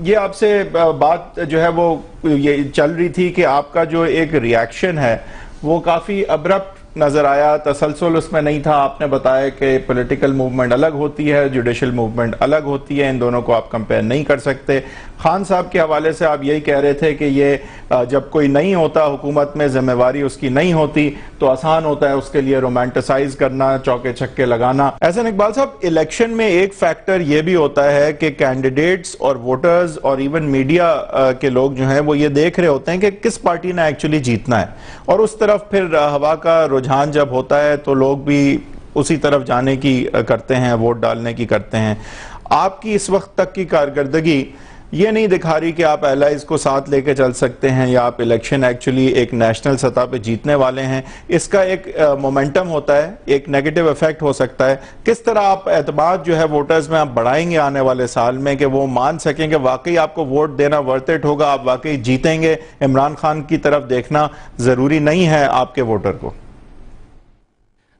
S1: یہ آپ سے بات جو ہے وہ یہ چل رہی تھی کہ آپ کا جو ایک ریاکشن ہے وہ کافی ابرپٹ نظر آیا، تسلسل اس میں نہیں تھا۔ آپ نے بتایا کہ پولیٹیکل موومنٹ الگ ہوتی ہے، جوڈیشل موومنٹ الگ ہوتی ہے، ان دونوں کو آپ کمپیئر نہیں کر سکتے۔ خان صاحب کے حوالے سے آپ یہی کہہ رہے تھے کہ یہ جب کوئی نہیں ہوتا حکومت میں، ذمہ واری اس کی نہیں ہوتی تو آسان ہوتا ہے اس کے لیے رومانٹسائز کرنا، چوکے چھکے لگانا۔ احسن اقبال صاحب الیکشن میں ایک فیکٹر یہ بھی ہوتا ہے کہ کینڈیڈیٹس اور ووٹرز اور ایون میڈیا کے لوگ جو ہیں وہ یہ دیکھ رہے ہوتے ہیں کہ کس پارٹی نے ایکچولی جیتنا ہے، اور اس طرف پھر ہوا کا رجحان جب ہوتا ہے تو لوگ بھی اسی طرف جانے کی کرتے ہیں، ووٹ ڈالنے کی کرتے ہیں۔ آپ کی اس وقت تک کی کارکردگی یہ نہیں دکھا رہی کہ آپ الائز کو ساتھ لے کے چل سکتے ہیں یا آپ الیکشن ایکچولی ایک نیشنل سطح پہ جیتنے والے ہیں۔ اس کا ایک مومنٹم ہوتا ہے، ایک نیگیٹو ایفیکٹ ہو سکتا ہے۔ کس طرح آپ اعتماد جو ہے ووٹرز میں آپ بڑھائیں گے آنے والے سال میں کہ وہ مان سکیں کہ واقعی آپ کو ووٹ دینا ورتھ اٹ ہوگا، آپ واقعی جیتیں گے؟ عمران خان کی طرف دیکھنا ضروری نہیں ہے آپ کے ووٹر کو؟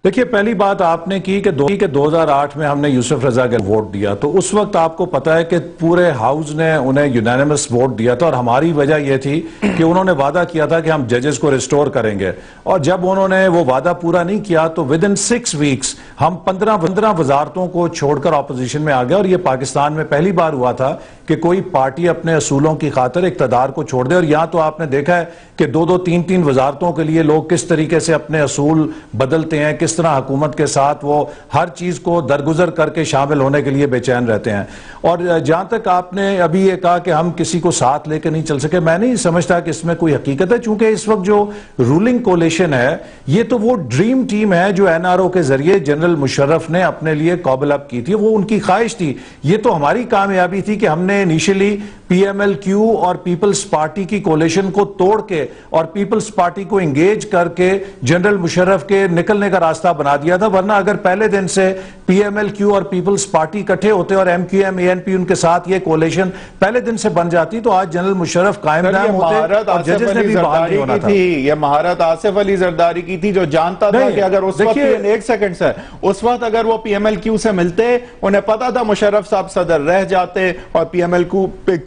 S3: دیکھیے پہلی بات آپ نے کی کہ 2008 میں ہم نے یوسف رضا کے ووٹ دیا، تو اس وقت آپ کو پتا ہے کہ پورے ہاؤس نے انہیں یونینیمس ووٹ دیا تھا، اور ہماری وجہ یہ تھی کہ انہوں نے وعدہ کیا تھا کہ ہم ججز کو ریسٹور کریں گے، اور جب انہوں نے وہ وعدہ پورا نہیں کیا تو ودن 6 ویکس ہم 15 وزارتوں کو چھوڑ کر اپوزیشن میں آ گئے، اور یہ پاکستان میں پہلی بار ہوا تھا کہ کوئی پارٹی اپنے اصولوں کی خاطر اقتدار کو چھوڑ دے۔ اور یہاں تو آپ نے دیکھا ہے کہ 2-3 وزارتوں کے لیے لوگ کس طریقے سے اپنے اصول بدلتے ہیں، کس طرح حکومت کے ساتھ وہ ہر چیز کو درگزر کر کے شامل ہونے کے لیے بے چین رہتے ہیں۔ اور جہاں تک آپ نے ابھی یہ کہا کہ ہم کسی کو ساتھ لے کے نہیں چل سکے، میں نہیں سمجھتا کہ اس میں کوئی حقیقت ہے، چونکہ اس وقت جو رولنگ کولیشن ہے یہ تو وہ ڈریم ٹیم ہے جو این آر او کے ذریعے جنرل مشرف نے اپنے لیے قابل اپ کی تھی، وہ ان کی خواہش تھی۔ یہ تو ہماری کامیابی تھی کہ ہم نے initially P M L Q اور پیپلز پارٹی کی کولیشن کو توڑ کے اور پیپلز پارٹی کو انگیج کر کے جنرل مشرف کے نکلنے کا راستہ بنا دیا تھا. ورنہ اگر پہلے دن سے پی ایم ایل کیو اور پیپلز پارٹی اکٹھے ہوتے اور ایم کیو ایم اے این پی ان کے ساتھ یہ کولیشن پہلے دن سے بن جاتی تو آج جنرل مشرف قائم دائم ہوتے اور ججز نے بھی بحال نہیں ہونا تھا.
S1: یہ مہارت آصف علی زرداری کی تھی جو جانتا تھا کہ اگر اس وقت ایک سیکنڈ سے اس وقت اگر وہ پی ایم ایل کیو سے ملتے انہیں پتا تھا مشرف صاحب صدر رہ جاتے اور پی ایم ایل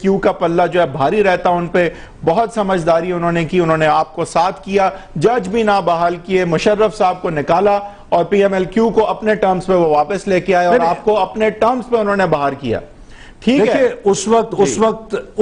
S1: کیو کا پلہ جو ہے بھاری رہتا ان پہ. بہت سمجھداری انہوں نے کی, انہوں نے آپ کو ساتھ کیا, جج بھی نہ بحال کیے, مشرف صاحب کو نکالا اور پی ایم ایل کیو کو اپنے ٹرمز پہ وہ واپس لے کے آئے اور آپ کو اپنے ٹرمز پہ انہوں نے باہر کیا.
S3: دیکھیں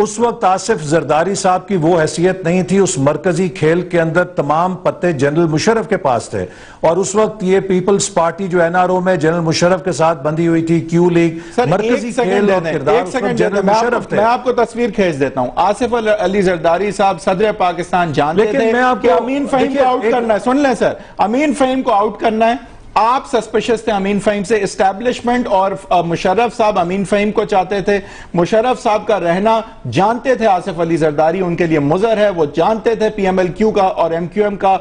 S3: اس وقت آصف زرداری صاحب کی وہ حیثیت نہیں تھی. اس مرکزی کھیل کے اندر تمام پتے جنرل مشرف کے پاس تھے اور اس وقت یہ پیپلز پارٹی جو این آر او میں جنرل مشرف کے ساتھ بندھی ہوئی تھی, کیو لیگ, مرکزی کھیل اور کردار جنرل مشرف تھے.
S1: میں آپ کو تصویر کھینچ دیتا ہوں. آصف علی زرداری صاحب صدر پاکستان جانتے تھے کہ امین فہیم کو آؤٹ کرنا ہے. سن لیں سر, امین فہیم کو آؤٹ کرنا ہے. آپ سسپیشس تھے امین فہیم سے. اسٹیبلشمنٹ اور مشرف صاحب امین فہیم کو چاہتے تھے. مشرف صاحب کا رہنا جانتے تھے آصف علی زرداری ان کے لیے مضر ہے. وہ جانتے تھے پی ایم ایل کیو کا اور ایم کیو ایم کا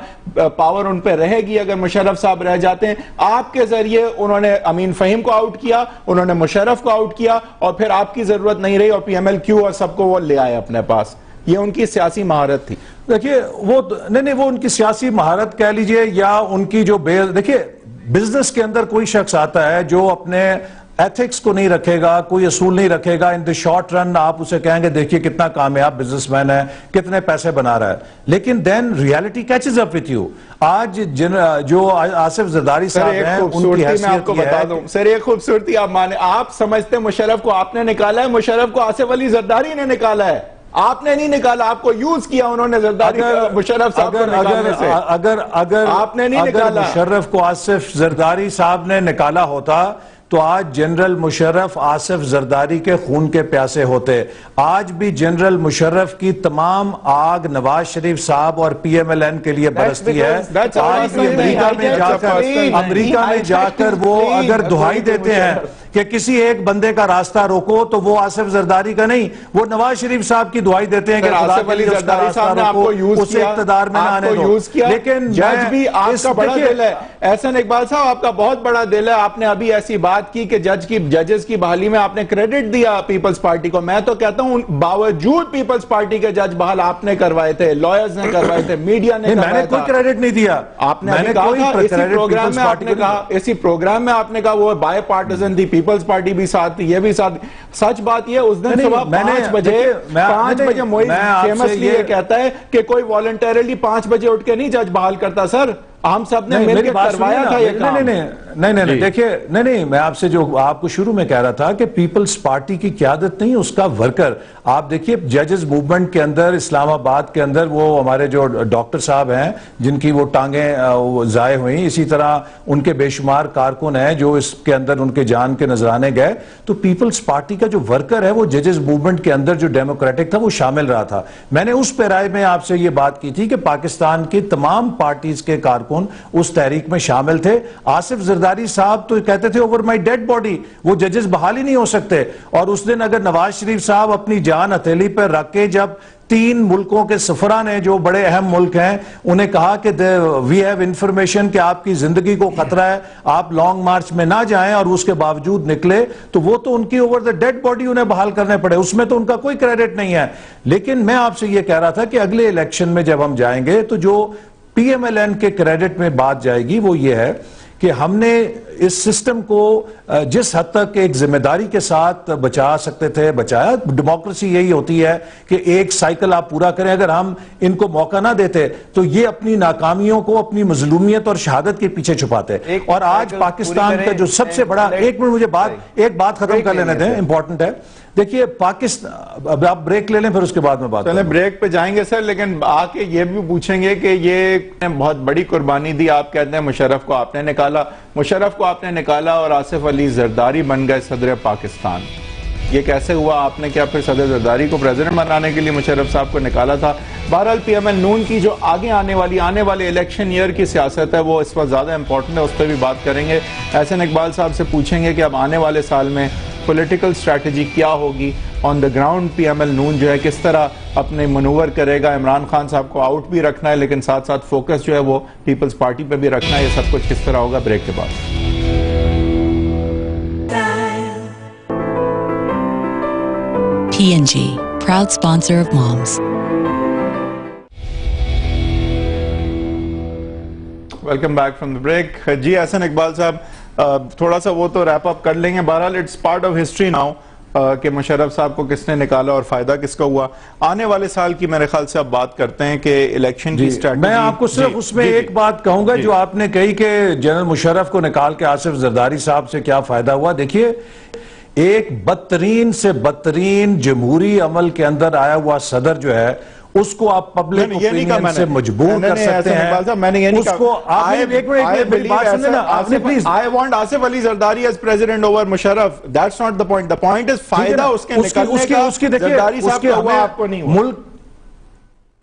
S1: پاور ان پہ رہے گی اگر مشرف صاحب رہ جاتے ہیں. آپ کے ذریعے انہوں نے امین فہیم کو آؤٹ کیا, انہوں نے مشرف کو آؤٹ کیا اور پھر آپ کی ضرورت نہیں رہی اور پی ایم ایل کیو اور سب کو وہ لے آئے اپنے پاس. یہ ان کی سیاسی مہارت تھی.
S3: دیکھیے وہ ان کی سیاسی مہارت کہہ لیجئے یا ان کی جو دیکھیے بزنس کے اندر کوئی شخص آتا ہے جو اپنے ایتھکس کو نہیں رکھے گا, کوئی اصول نہیں رکھے گا, ان دی شارٹ رن آپ اسے کہیں گے دیکھیے کتنا کامیاب بزنس مین ہے, کتنے پیسے بنا رہا ہے, لیکن then reality catches up with you. آج جو آصف زرداری صاحب ہیں ان کی حیثیت یہ ہے.
S1: سر ایک خوبصورتی آپ مانے, آپ سمجھتے مشرف کو آپ نے نکالا ہے, مشرف کو آصف علی زرداری نے نکالا ہے. آپ نے نہیں نکالا, آپ کو یوز کیا انہوں نے زرداری مشرف صاحب کو نکالنے سے.
S3: اگر
S1: آپ نے نہیں نکالا,
S3: مشرف کو آصف زرداری صاحب نے نکالا ہوتا تو آج جنرل مشرف آصف زرداری کے خون کے پیاسے ہوتے. آج بھی جنرل مشرف کی تمام آگ نواز شریف صاحب اور پی ایم ایل این کے لیے برستی ہے. آج بھی امریکہ میں جا کر وہ اگر دہائی دیتے ہیں کہ کسی ایک بندے کا راستہ روکو تو وہ آصف زرداری کا نہیں, وہ نواز شریف صاحب کی دعائی دیتے ہیں کہ
S1: آصف علی زرداری صاحب نے آپ کو یوز کیا,
S3: اقتدار میں نہ آنے دو.
S1: لیکن جج بھی آپ کا بڑا دل ہے. احسن اقبال صاحب آپ کا بہت بڑا دل ہے. آپ نے ابھی ایسی بات کی کہ ججز کی بحالی میں آپ نے کریڈٹ دیا پیپلز پارٹی کو. میں تو کہتا ہوں باوجود پیپلز پارٹی کے جج بحال آپ نے کروائے تھے, لائرز نے کروائے تھے, میڈیا نے کروایا تھا.
S3: میں نے کوئی کریڈٹ نہیں دیا.
S1: آپ نے کہا اسی پروگرام میں آپ نے کہا وہ بائی پارٹیزن تھی, پیپلز پارٹی بھی ساتھ تھی, یہ بھی ساتھ. سچ بات یہ اس دن صبح 5 بجے موئز فیمسلی یہ کہتا ہے کہ کوئی والنٹیرلی 5 بجے اٹھ کے نہیں جج بحال کرتا. سر ہم سب نے مل کے کروایا تھا یہ کام.
S3: نہیں دیکھیں, نہیں میں آپ سے جو آپ کو شروع میں کہہ رہا تھا کہ پیپلز پارٹی کی قیادت نہیں, اس کا ورکر. آپ دیکھیے ججز موومنٹ کے اندر اسلام آباد کے اندر وہ ہمارے جو ڈاکٹر صاحب ہیں جن کی وہ ٹانگیں ضائع ہوئیں, اسی طرح ان کے بے شمار کارکن ہیں جو اس کے اندر ان کے جان کے نذرانے گئے. تو پیپلز پارٹی کا جو ورکر ہے وہ ججز موومنٹ کے اندر جو ڈیموکریٹک تھا وہ شامل رہا تھا. میں نے اس پیرائے میں آپ سے یہ بات کی تھی کہ پاکستان کی تمام پارٹیز کے کارکن اس تحریک میں شامل تھے. آصف زرداری صاحب تو کہتے تھے اوور مائی ڈیڈ باڈی وہ ججز بحال ہی نہیں ہو سکتے. اور اس دن اگر نواز شریف صاحب اپنی جان ہتھیلی پر رکھ کے جب 3 ملکوں کے سفراء نے جو بڑے اہم ملک ہیں انہیں کہا کہ وی ہیو انفارمیشن کہ آپ کی زندگی کو خطرہ ہے, آپ لانگ مارچ میں نہ جائیں, اور اس کے باوجود نکلے, تو وہ تو ان کی اوور دا ڈیڈ باڈی انہیں بحال کرنے پڑے. اس میں تو ان کا کوئی کریڈٹ نہیں ہے. لیکن میں آپ سے یہ کہہ رہا تھا کہ اگلے الیکشن میں جب ہم جائیں گے تو جو پی ایم ایل این کے کریڈٹ میں بات جائے گی وہ یہ ہے کہ ہم نے اس سسٹم کو جس حد تک ایک ذمہ داری کے ساتھ بچا سکتے تھے بچایا. ڈیموکریسی یہی ہوتی ہے کہ ایک سائیکل آپ پورا کریں. اگر ہم ان کو موقع نہ دیتے تو یہ اپنی ناکامیوں کو اپنی مظلومیت اور شہادت کے پیچھے چھپاتے. اور آج پاکستان کا جو سب سے بڑا, ایک منٹ مجھے ایک بات ختم کر لینے دیں, امپورٹنٹ ہے. دیکھیے پاکستان, آپ بریک لے لیں پھر اس کے بعد میں بات
S1: چلیں بریک پہ جائیں گے سر, لیکن آ کے یہ بھی پوچھیں گے کہ یہ بہت بڑی قربانی دی. آپ کہتے ہیں مشرف کو آپ نے نکالا اور آصف علی زرداری بن گئے صدر پاکستان. یہ کیسے ہوا؟ آپ نے کیا پھر صدر زرداری کو پریزیڈنٹ بنانے کے لیے مشرف صاحب کو نکالا تھا؟ بہرحال پی ایم ایل نون کی جو آگے آنے والے الیکشن ایئر کی سیاست ہے وہ اس وقت زیادہ امپورٹنٹ ہے, اس پہ بھی بات کریں گے. احسن اقبال صاحب سے پوچھیں گے کہ اب آنے والے سال میں پولیٹیکل اسٹریٹجی کیا ہوگی on the ground. P M L Noon جو ہے کس طرح اپنے منور کرے گا. عمران خان صاحب کو آؤٹ بھی رکھنا ہے لیکن ساتھ ساتھ فوکس جو ہے وہ پیپلز پارٹی پہ بھی رکھنا ہے. یہ سب کچھ کس طرح ہوگا بریک کے بعد.
S4: P&G, proud sponsor of Moms.
S1: Welcome back from the break. جی احسن اقبال صاحب تھوڑا سا وہ تو ریپ اپ کر لیں گے. بہرحال it's part of history now کہ مشرف صاحب کو کس نے نکالا اور فائدہ کس کا ہوا. آنے والے سال کی میرے خیال سے اب بات کرتے ہیں کہ الیکشن کی اسٹریٹجی.
S3: میں آپ کو صرف اس میں ایک بات کہوں گا جو آپ نے کہی کہ جنرل مشرف کو نکال کے آصف زرداری صاحب سے کیا فائدہ ہوا. دیکھیے ایک بدترین سے بدترین جمہوری عمل کے اندر آیا ہوا صدر جو ہے اس کو آپ پبلک اوپینین سے مجبور کر سکتے ہیں.
S1: میں نے یہ نہیں کہا.
S3: I
S1: want Asif Ali Zardari as president over Musharraf. That's not the point. The point is فائدہ اس کے نکلنے کا زرداری صاحب کا ہوا آپ کو نہیں ہوا.
S3: ملک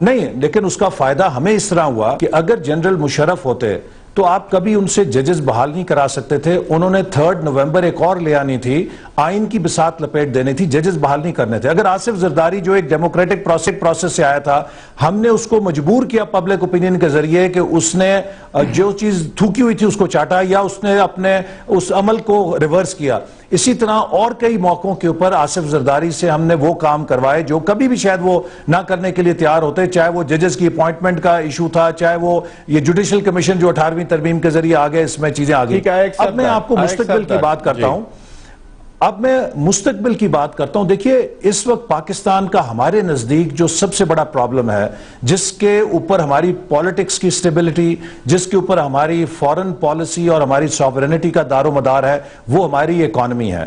S3: نہیں لیکن اس کا فائدہ ہمیں اس طرح ہوا کہ اگر جنرل مشرف ہوتے تو آپ کبھی ان سے ججز بحال نہیں کرا سکتے تھے. انہوں نے 3 نومبر ایک اور لے آنی تھی, آئین کی بساط لپیٹ دینی تھی, ججز بحال نہیں کرنے تھے. اگر آصف زرداری جو ایک ڈیموکریٹک پروسیس سے آیا تھا ہم نے اس کو مجبور کیا پبلک اوپینین کے ذریعے کہ اس نے جو چیز تھوکی ہوئی تھی اس کو چاٹا یا اس نے اپنے اس عمل کو ریورس کیا. اسی طرح اور کئی موقعوں کے اوپر آصف زرداری سے ہم نے وہ کام کروائے جو کبھی بھی شاید وہ نہ کرنے کے لیے تیار ہوتے, چاہے وہ ججز کی اپوائنٹمنٹ کا ایشو تھا, چاہے وہ یہ جوڈیشل کمیشن جو 18ویں ترمیم کے ذریعے آگئے اس میں چیزیں آگئی. اب میں آپ کو مستقبل کی بات کرتا ہوں. دیکھیے اس وقت پاکستان کا ہمارے نزدیک جو سب سے بڑا پرابلم ہے جس کے اوپر ہماری پالیٹکس کی سٹیبلٹی, جس کے اوپر ہماری فورن پالیسی اور ہماری سوورنٹی کا دار و مدار ہے وہ ہماری اکانومی ہے.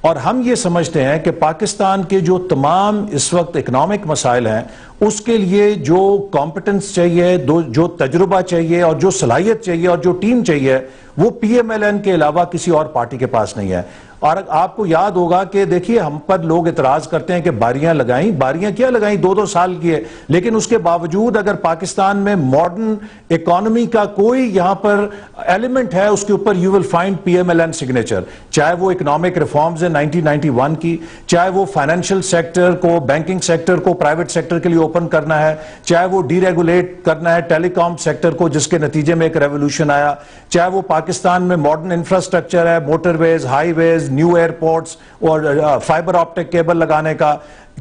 S3: اور ہم یہ سمجھتے ہیں کہ پاکستان کے جو تمام اس وقت اکنامک مسائل ہیں اس کے لیے جو کمپٹنس چاہیے, جو تجربہ چاہیے اور جو صلاحیت چاہیے اور جو ٹیم چاہیے وہ پی ایم ایل این کے علاوہ کسی اور پارٹی کے پاس نہیں ہے. اور آپ کو یاد ہوگا کہ دیکھیے ہم پر لوگ اعتراض کرتے ہیں کہ باریاں لگائیں, باریاں کیا لگائیں, 2 سال کی ہے, لیکن اس کے باوجود اگر پاکستان میں ماڈرن اکانومی کا کوئی یہاں پر ایلیمنٹ ہے اس کے اوپر you will find P M L N signature. چاہے وہ اکنامک ریفارمز ہیں 1991 کی, چاہے وہ فائنینشل سیکٹر کو, بینکنگ سیکٹر کو پرائیویٹ سیکٹر کے لیے اوپن کرنا ہے, چاہے وہ ڈی ریگولیٹ کرنا ہے ٹیلی کام سیکٹر کو جس کے نتیجے میں ایک ریولوشن آیا, چاہے وہ پاکستان میں ماڈرن انفراسٹرکچر ہے, موٹر ویز, ہائی ویز, نیو ایئرپورٹس اور فائبر آپٹک کیبل لگانے کا,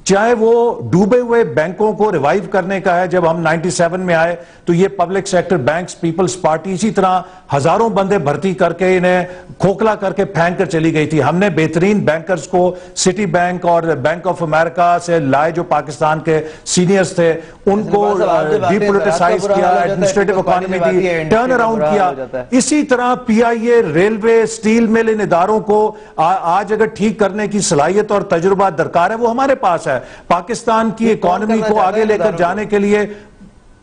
S3: چاہے وہ ڈوبے ہوئے بینکوں کو ریوائیو کرنے کا ہے. جب ہم 97 میں آئے تو یہ public sector banks, peoples party اسی طرح ہزاروں بندے بھرتی کر کے انہیں کھوکھلا کر کے پھینک کر چلی گئی تھی. ہم نے بہترین بینکرز کو سٹی بینک اور بینک آف امریکہ سے لائے جو پاکستان کے سینئرز تھے, ان کو ڈی پولیٹیسائز کیا, ایڈمنسٹریٹو اکانومی دی ٹرن اراؤنڈ کیا. اسی طرح پی آئی اے, ریلوے, سٹیل مل, ان اداروں کو آج اگر ٹھیک کرنے کی صلاحیت اور تجربہ درکار ہے وہ ہمارے پاس ہے. پاکستان کی اکانومی کو آگے لے کر جانے کے لیے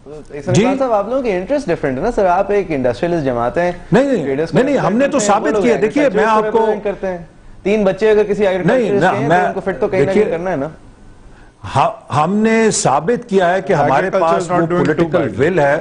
S2: صاحب آپ لوگوں کی انٹرسٹ ڈیفرنٹ ہے نا سر. آپ ایک انڈسٹریلسٹ جماعت ہیں.
S3: نہیں ہم نے تو ثابت کیا. دیکھیے میں آپ کو
S2: 3 بچے اگر کسی ایگریکلچرسٹ کے ہیں تو ان کو فٹ تو کہیں نہ کہیں کرنا ہے نا.
S3: ہم نے ثابت کیا ہے کہ ہمارے پاس وہ پولیٹیکل ول ہے,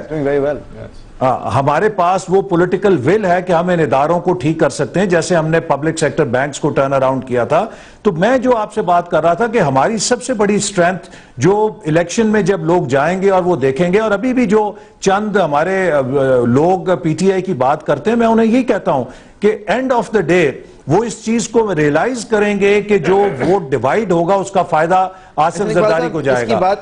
S3: ہمارے پاس وہ پولیٹیکل ول ہے کہ ہم ان اداروں کو ٹھیک کر سکتے ہیں جیسے ہم نے پبلک سیکٹر بینکس کو ٹرن اراؤنڈ کیا تھا. تو میں جو آپ سے بات کر رہا تھا کہ ہماری سب سے بڑی سٹرینتھ جو الیکشن میں جب لوگ جائیں گے اور وہ دیکھیں گے, اور ابھی بھی جو چند ہمارے لوگ پی ٹی آئی کی بات کرتے ہیں میں انہیں یہی کہتا ہوں کہ اینڈ آف دا ڈے وہ اس چیز کو ریلائز کریں گے کہ جو ووٹ ڈیوائیڈ ہوگا اس کا فائدہ آصف زرداری کو جائے گا.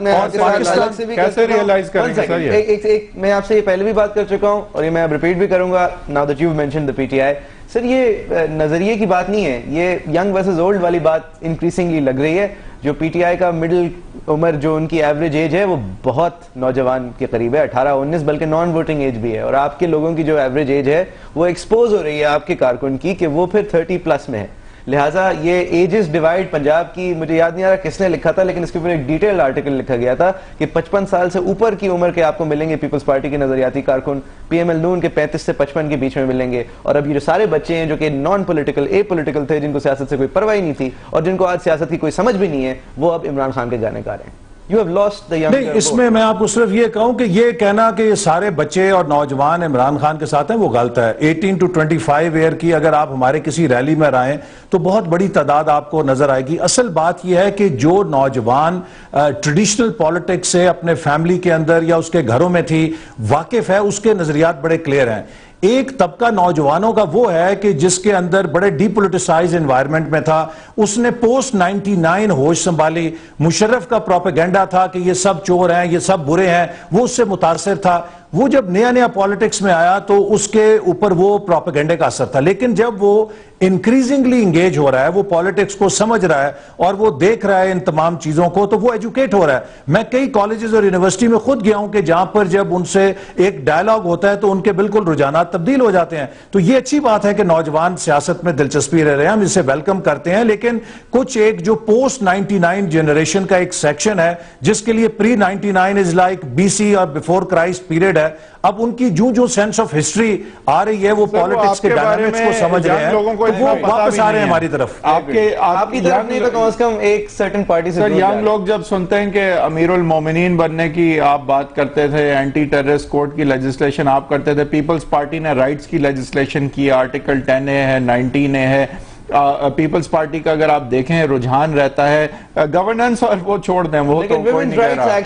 S1: کیسے ریلائز کریں گے سر؟
S2: میں آپ سے یہ پہلے بھی بات کر چکا ہوں اور یہ میں اب ریپیٹ بھی کروں گا. Now that you've mentioned the PTI, سر یہ نظریے کی بات نہیں ہے, یہ ینگ ورسز اولڈ والی بات انکریزنگلی لگ رہی ہے. جو پی ٹی آئی کا مڈل عمر جو ان کی ایوریج ایج ہے وہ بہت نوجوان کے قریب ہے, 18-19, بلکہ نان ووٹنگ ایج بھی ہے. اور آپ کے لوگوں کی جو ایوریج ایج ہے وہ ایکسپوز ہو رہی ہے آپ کے کارکن کی کہ وہ پھر 30+ میں ہے. لہٰذا یہ ایجز ڈیوائیڈ پنجاب کی, مجھے یاد نہیں آ رہا کس نے لکھا تھا لیکن اس کے اوپر ایک ڈیٹیل آرٹیکل لکھا گیا تھا کہ 55 سال سے اوپر کی عمر کے آپ کو ملیں گے پیپلز پارٹی کے نظریاتی کارکن, پی ایم ایل نون کے 35 سے 55 کے بیچ میں ملیں گے. اور اب یہ جو سارے بچے ہیں جو کہ نان پولیٹیکل, اے پولیٹیکل تھے, جن کو سیاست سے کوئی پرواہ نہیں تھی اور جن کو آج سیاست کی کوئی سمجھ بھی نہیں ہے, وہ اب عمران خان کے گانے گا رہے ہیں. You have lost the younger
S3: نہیں، اس میں میں آپ کو صرف یہ کہوں کہ یہ کہنا کہ یہ سارے بچے اور نوجوان عمران خان کے ساتھ ہیں وہ غلط ہے. 18 to 25 ایئر کی اگر آپ ہمارے کسی ریلی میں رہیں تو بہت بڑی تعداد آپ کو نظر آئے گی. اصل بات یہ ہے کہ جو نوجوان ٹریڈیشنل پالیٹکس سے اپنے فیملی کے اندر یا اس کے گھروں میں تھی واقف ہے، اس کے نظریات بڑے کلیئر ہیں. ایک طبقہ نوجوانوں کا وہ ہے کہ جس کے اندر بڑے ڈی پولیٹیسائز انوائرمنٹ میں تھا، اس نے پوسٹ 99 ہوش سنبھالی. مشرف کا پروپیگنڈا تھا کہ یہ سب چور ہیں، یہ سب برے ہیں، وہ اس سے متاثر تھا. وہ جب نیا پالیٹکس میں آیا تو اس کے اوپر وہ پروپیگنڈے کا اثر تھا. لیکن جب وہ انکریزنگلی انگیج ہو رہا ہے، وہ پالیٹکس کو سمجھ رہا ہے اور وہ دیکھ رہا ہے ان تمام چیزوں کو، تو وہ ایجوکیٹ ہو رہا ہے. میں کئی کالجز اور یونیورسٹی میں خود گیا ہوں کہ جہاں پر جب ان سے ایک ڈائلاگ ہوتا ہے تو ان کے بالکل رجحانات تبدیل ہو جاتے ہیں. تو یہ اچھی بات ہے کہ نوجوان سیاست میں دلچسپی رہ رہے ہیں، ہم اسے ویلکم کرتے ہیں. لیکن کچھ ایک جو پوسٹ 99 جنریشن کا ایک سیکشن ہے جس کے لیے پری 99 از لائک BC اور بیفور کرائسٹ پیریڈ ہے، اب ان کی جو سینس آف ہسٹری آ رہی ہے، وہ پالیٹکس کے ڈائنامکس کو سمجھ رہے ہیں، تو وہ واپس آ رہے ہیں ہماری طرف.
S2: آپ کی طرف نہیں تو کم از کم ایک سرٹن پارٹی سے.
S1: سر، ینگ لوگ جب سنتے ہیں کہ امیر المومنین بننے کی آپ بات کرتے تھے، اینٹی ٹیررسٹ کوڈ کی لیجسلیشن آپ کرتے تھے، پیپلز پارٹی نے رائٹس کی لیجسلیشن کی، آرٹیکل 10A ہے، 19A ہے. پیپلز پارٹی کا اگر آپ دیکھیں رجحان رہتا ہے گورننس، اور وہ چھوڑ دیں، وہ تو کوئی نہیں کہہ رہا،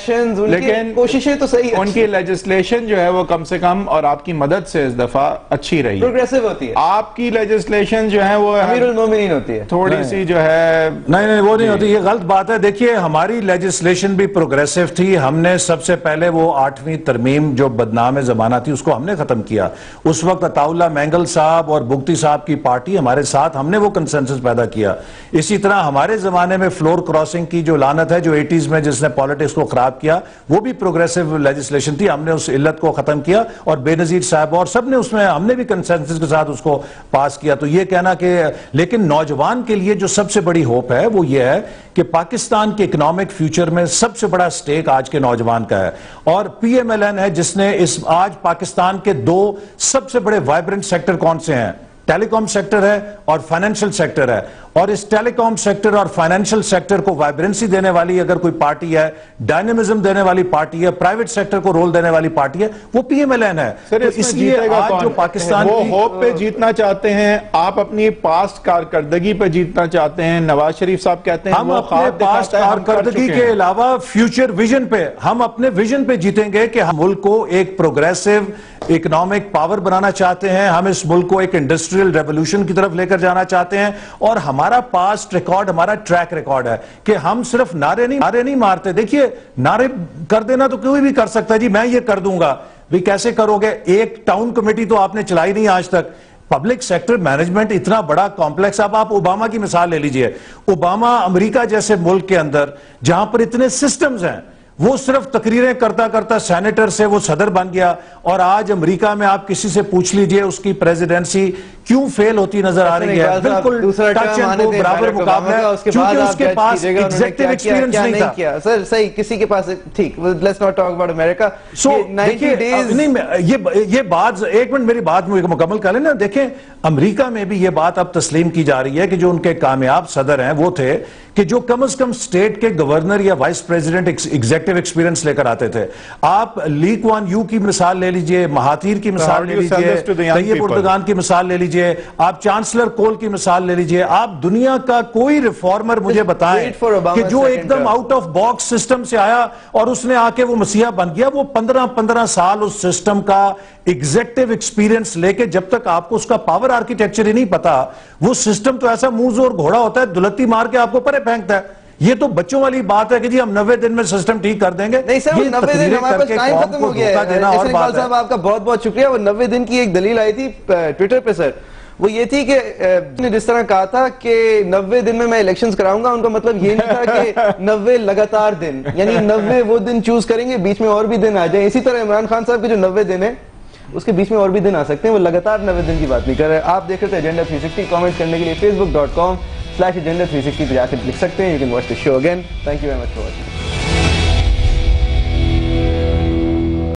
S1: لیکن
S2: کوششیں تو صحیح،
S1: ان کی لیجسلیشن جو ہے وہ کم سے کم اور آپ کی مدد سے اس دفعہ اچھی رہی،
S2: پروگریسو ہوتی ہے.
S1: آپ کی لیجسلیشن جو ہے وہ
S2: امیر المومنین ہوتی ہے،
S1: تھوڑی سی جو ہے
S3: نہیں وہ نہیں ہوتی، یہ غلط بات ہے. دیکھیے ہماری لیجسلیشن بھی پروگریسو تھی. ہم نے سب سے پہلے وہ 8ویں ترمیم جو بدنام زمانہ تھی اس کو ہم نے ختم کیا. اس وقت عطا اللہ مینگل صاحب اور بگٹی صاحب کی پارٹی ہمارے ساتھ، ہم نے وہ کنسنسس پیدا کیا. اسی طرح ہمارے زمانے میں فلور کراسنگ کی جو لعنت ہے جو 80s میں جس نے پالیٹکس کو خراب کیا، وہ بھی پروگریسو لیجسلیشن تھی. ہم نے اس علت کو ختم کیا اور بے نظیر صاحب اور سب نے اس میں، ہم نے بھی کنسنسس کے ساتھ اس کو پاس کیا. تو یہ کہنا کہ لیکن نوجوان کے لیے جو سب سے بڑی ہوپ ہے وہ یہ ہے کہ پاکستان کے اکنامک فیوچر میں سب سے بڑا سٹیک آج کے نوجوان کا ہے. اور PMLN ہے جس نے آج پاکستان کے 2 سب سے بڑے وائبرنٹ سیکٹر کون سے ہیں؟ ٹیلی کام سیکٹر ہے اور فائنینشل سیکٹر ہے. اور اس ٹیلی کام سیکٹر اور فائنینشل سیکٹر کو وائبرنسی دینے والی اگر کوئی پارٹی ہے، ڈائنامزم دینے والی پارٹی ہے، پرائیویٹ سیکٹر کو رول دینے والی پارٹی ہے، وہ PMLN ہے.
S1: سر اس لیے آج جو پاکستان وہ ہوپ پہ جیتنا چاہتے ہیں، آپ اپنی پاسٹ کارکردگی پہ جیتنا چاہتے ہیں. نواز شریف صاحب کہتے ہیں
S3: ہم اپنے پاسٹ کارکردگی کے علاوہ فیوچر ویژن پہ، ہم اپنے ویژن پہ جیتیں گے کہ ہم ملک کو ایک پروگریسو اکنامک پاور بنانا چاہتے ہیں. ہم اس ملک کو ایک انڈسٹریل ریولوشن کی طرف لے کر جانا چاہتے ہیں. اور ہمارا پاسٹ ریکارڈ، ہمارا ٹریک ریکارڈ ہے کہ ہم صرف نعرے نہیں مارتے. دیکھیے نعرے کر دینا تو کوئی بھی کر سکتا ہے، جی میں یہ کر دوں گا، بھی کیسے کرو گے؟ ایک ٹاؤن کمیٹی تو آپ نے چلائی نہیں آج تک. پبلک سیکٹر مینجمنٹ اتنا بڑا کمپلیکس. اب آپ اوباما کی مثال لے لیجئے. اوباما امریکہ جیسے ملک کے اندر جہاں پر اتنے سسٹمز ہیں، وہ صرف تقریریں کرتا سینیٹر سے وہ صدر بن گیا. اور آج امریکہ میں آپ کسی سے پوچھ لیجئے اس کی پریزیڈنسی کیوں فیل ہوتی نظر آ رہی ہے. بالکل ٹچ اینڈ گو برابر مقابلہ ہے کیونکہ اس کے پاس ایگزیکٹو ایکسپیرینس نہیں تھا.
S2: سر صحیح، کسی کے پاس ٹھیک. لیٹس ناٹ ٹاک اباؤٹ امریکہ.
S3: سو یہ بات ایک منٹ میری بات مکمل کر لیں نا. دیکھیں امریکہ میں بھی یہ بات اب تسلیم کی جا رہی ہے کہ جو ان کے کامیاب صدر ہیں وہ تھے کہ جو کم از کم سٹیٹ کے گورنر یا وائس پریزیڈنٹ ایگزیکٹو ایکسپیرینس لے کر آتے تھے. آپ لی کوان یو کی مثال لے لیجئے، مہاتیر کی مثال لے لیجئے، طیب اردگان کی مثال لے لیجئے، آپ چانسلر کول کی مثال لے لیجئے. آپ دنیا کا کوئی ریفارمر مجھے بتائیں کہ جو ایک them out of box system سے آیا اور اس نے آ کے وہ مسیحا بن گیا. وہ 15 سال اس سسٹم کا ایگزیکٹو ایکسپیرینس لے کے جب تک آپ کو اس کا پاور آرکیٹیکچر ہی نہیں پتا، وہ سسٹم تو ایسا منہ زور گھوڑا ہوتا ہے، دلتی مار کے آپ کو پرے پھینکتا ہے. یہ تو بچوں والی بات ہے کہ جی ہم 90 دن میں سسٹم ٹھیک کر دیں گے.
S2: نہیں سر، 90 دن ہمارے پاس ٹائم ختم ہو گیا ہے. اقبال صاحب آپ کا بہت بہت شکریہ. وہ 90 دن کی ایک دلیل آئی تھی ٹویٹر پہ سر، وہ یہ تھی کہ نے جس طرح کہا تھا کہ 90 دن میں الیکشنز کراؤں گا، ان کا مطلب یہ نہیں تھا کہ 90 لگاتار دن، یعنی 90 وہ دن چوز کریں گے، بیچ میں اور بھی دن آ جائیں. اسی طرح عمران خان صاحب کے جو 90 دن ہیں اس کے بیچ میں اور بھی دن آ سکتے ہیں. وہ لگاتار 90 دن کی بات نہیں کر رہے. آپ دیکھ رہے تھے ایجنڈا 360. کامنٹ کرنے کے لیے facebook.com/agenda360 پہ جا کے لکھ سکتے ہیں. You can watch the show again. Thank you very much for watching.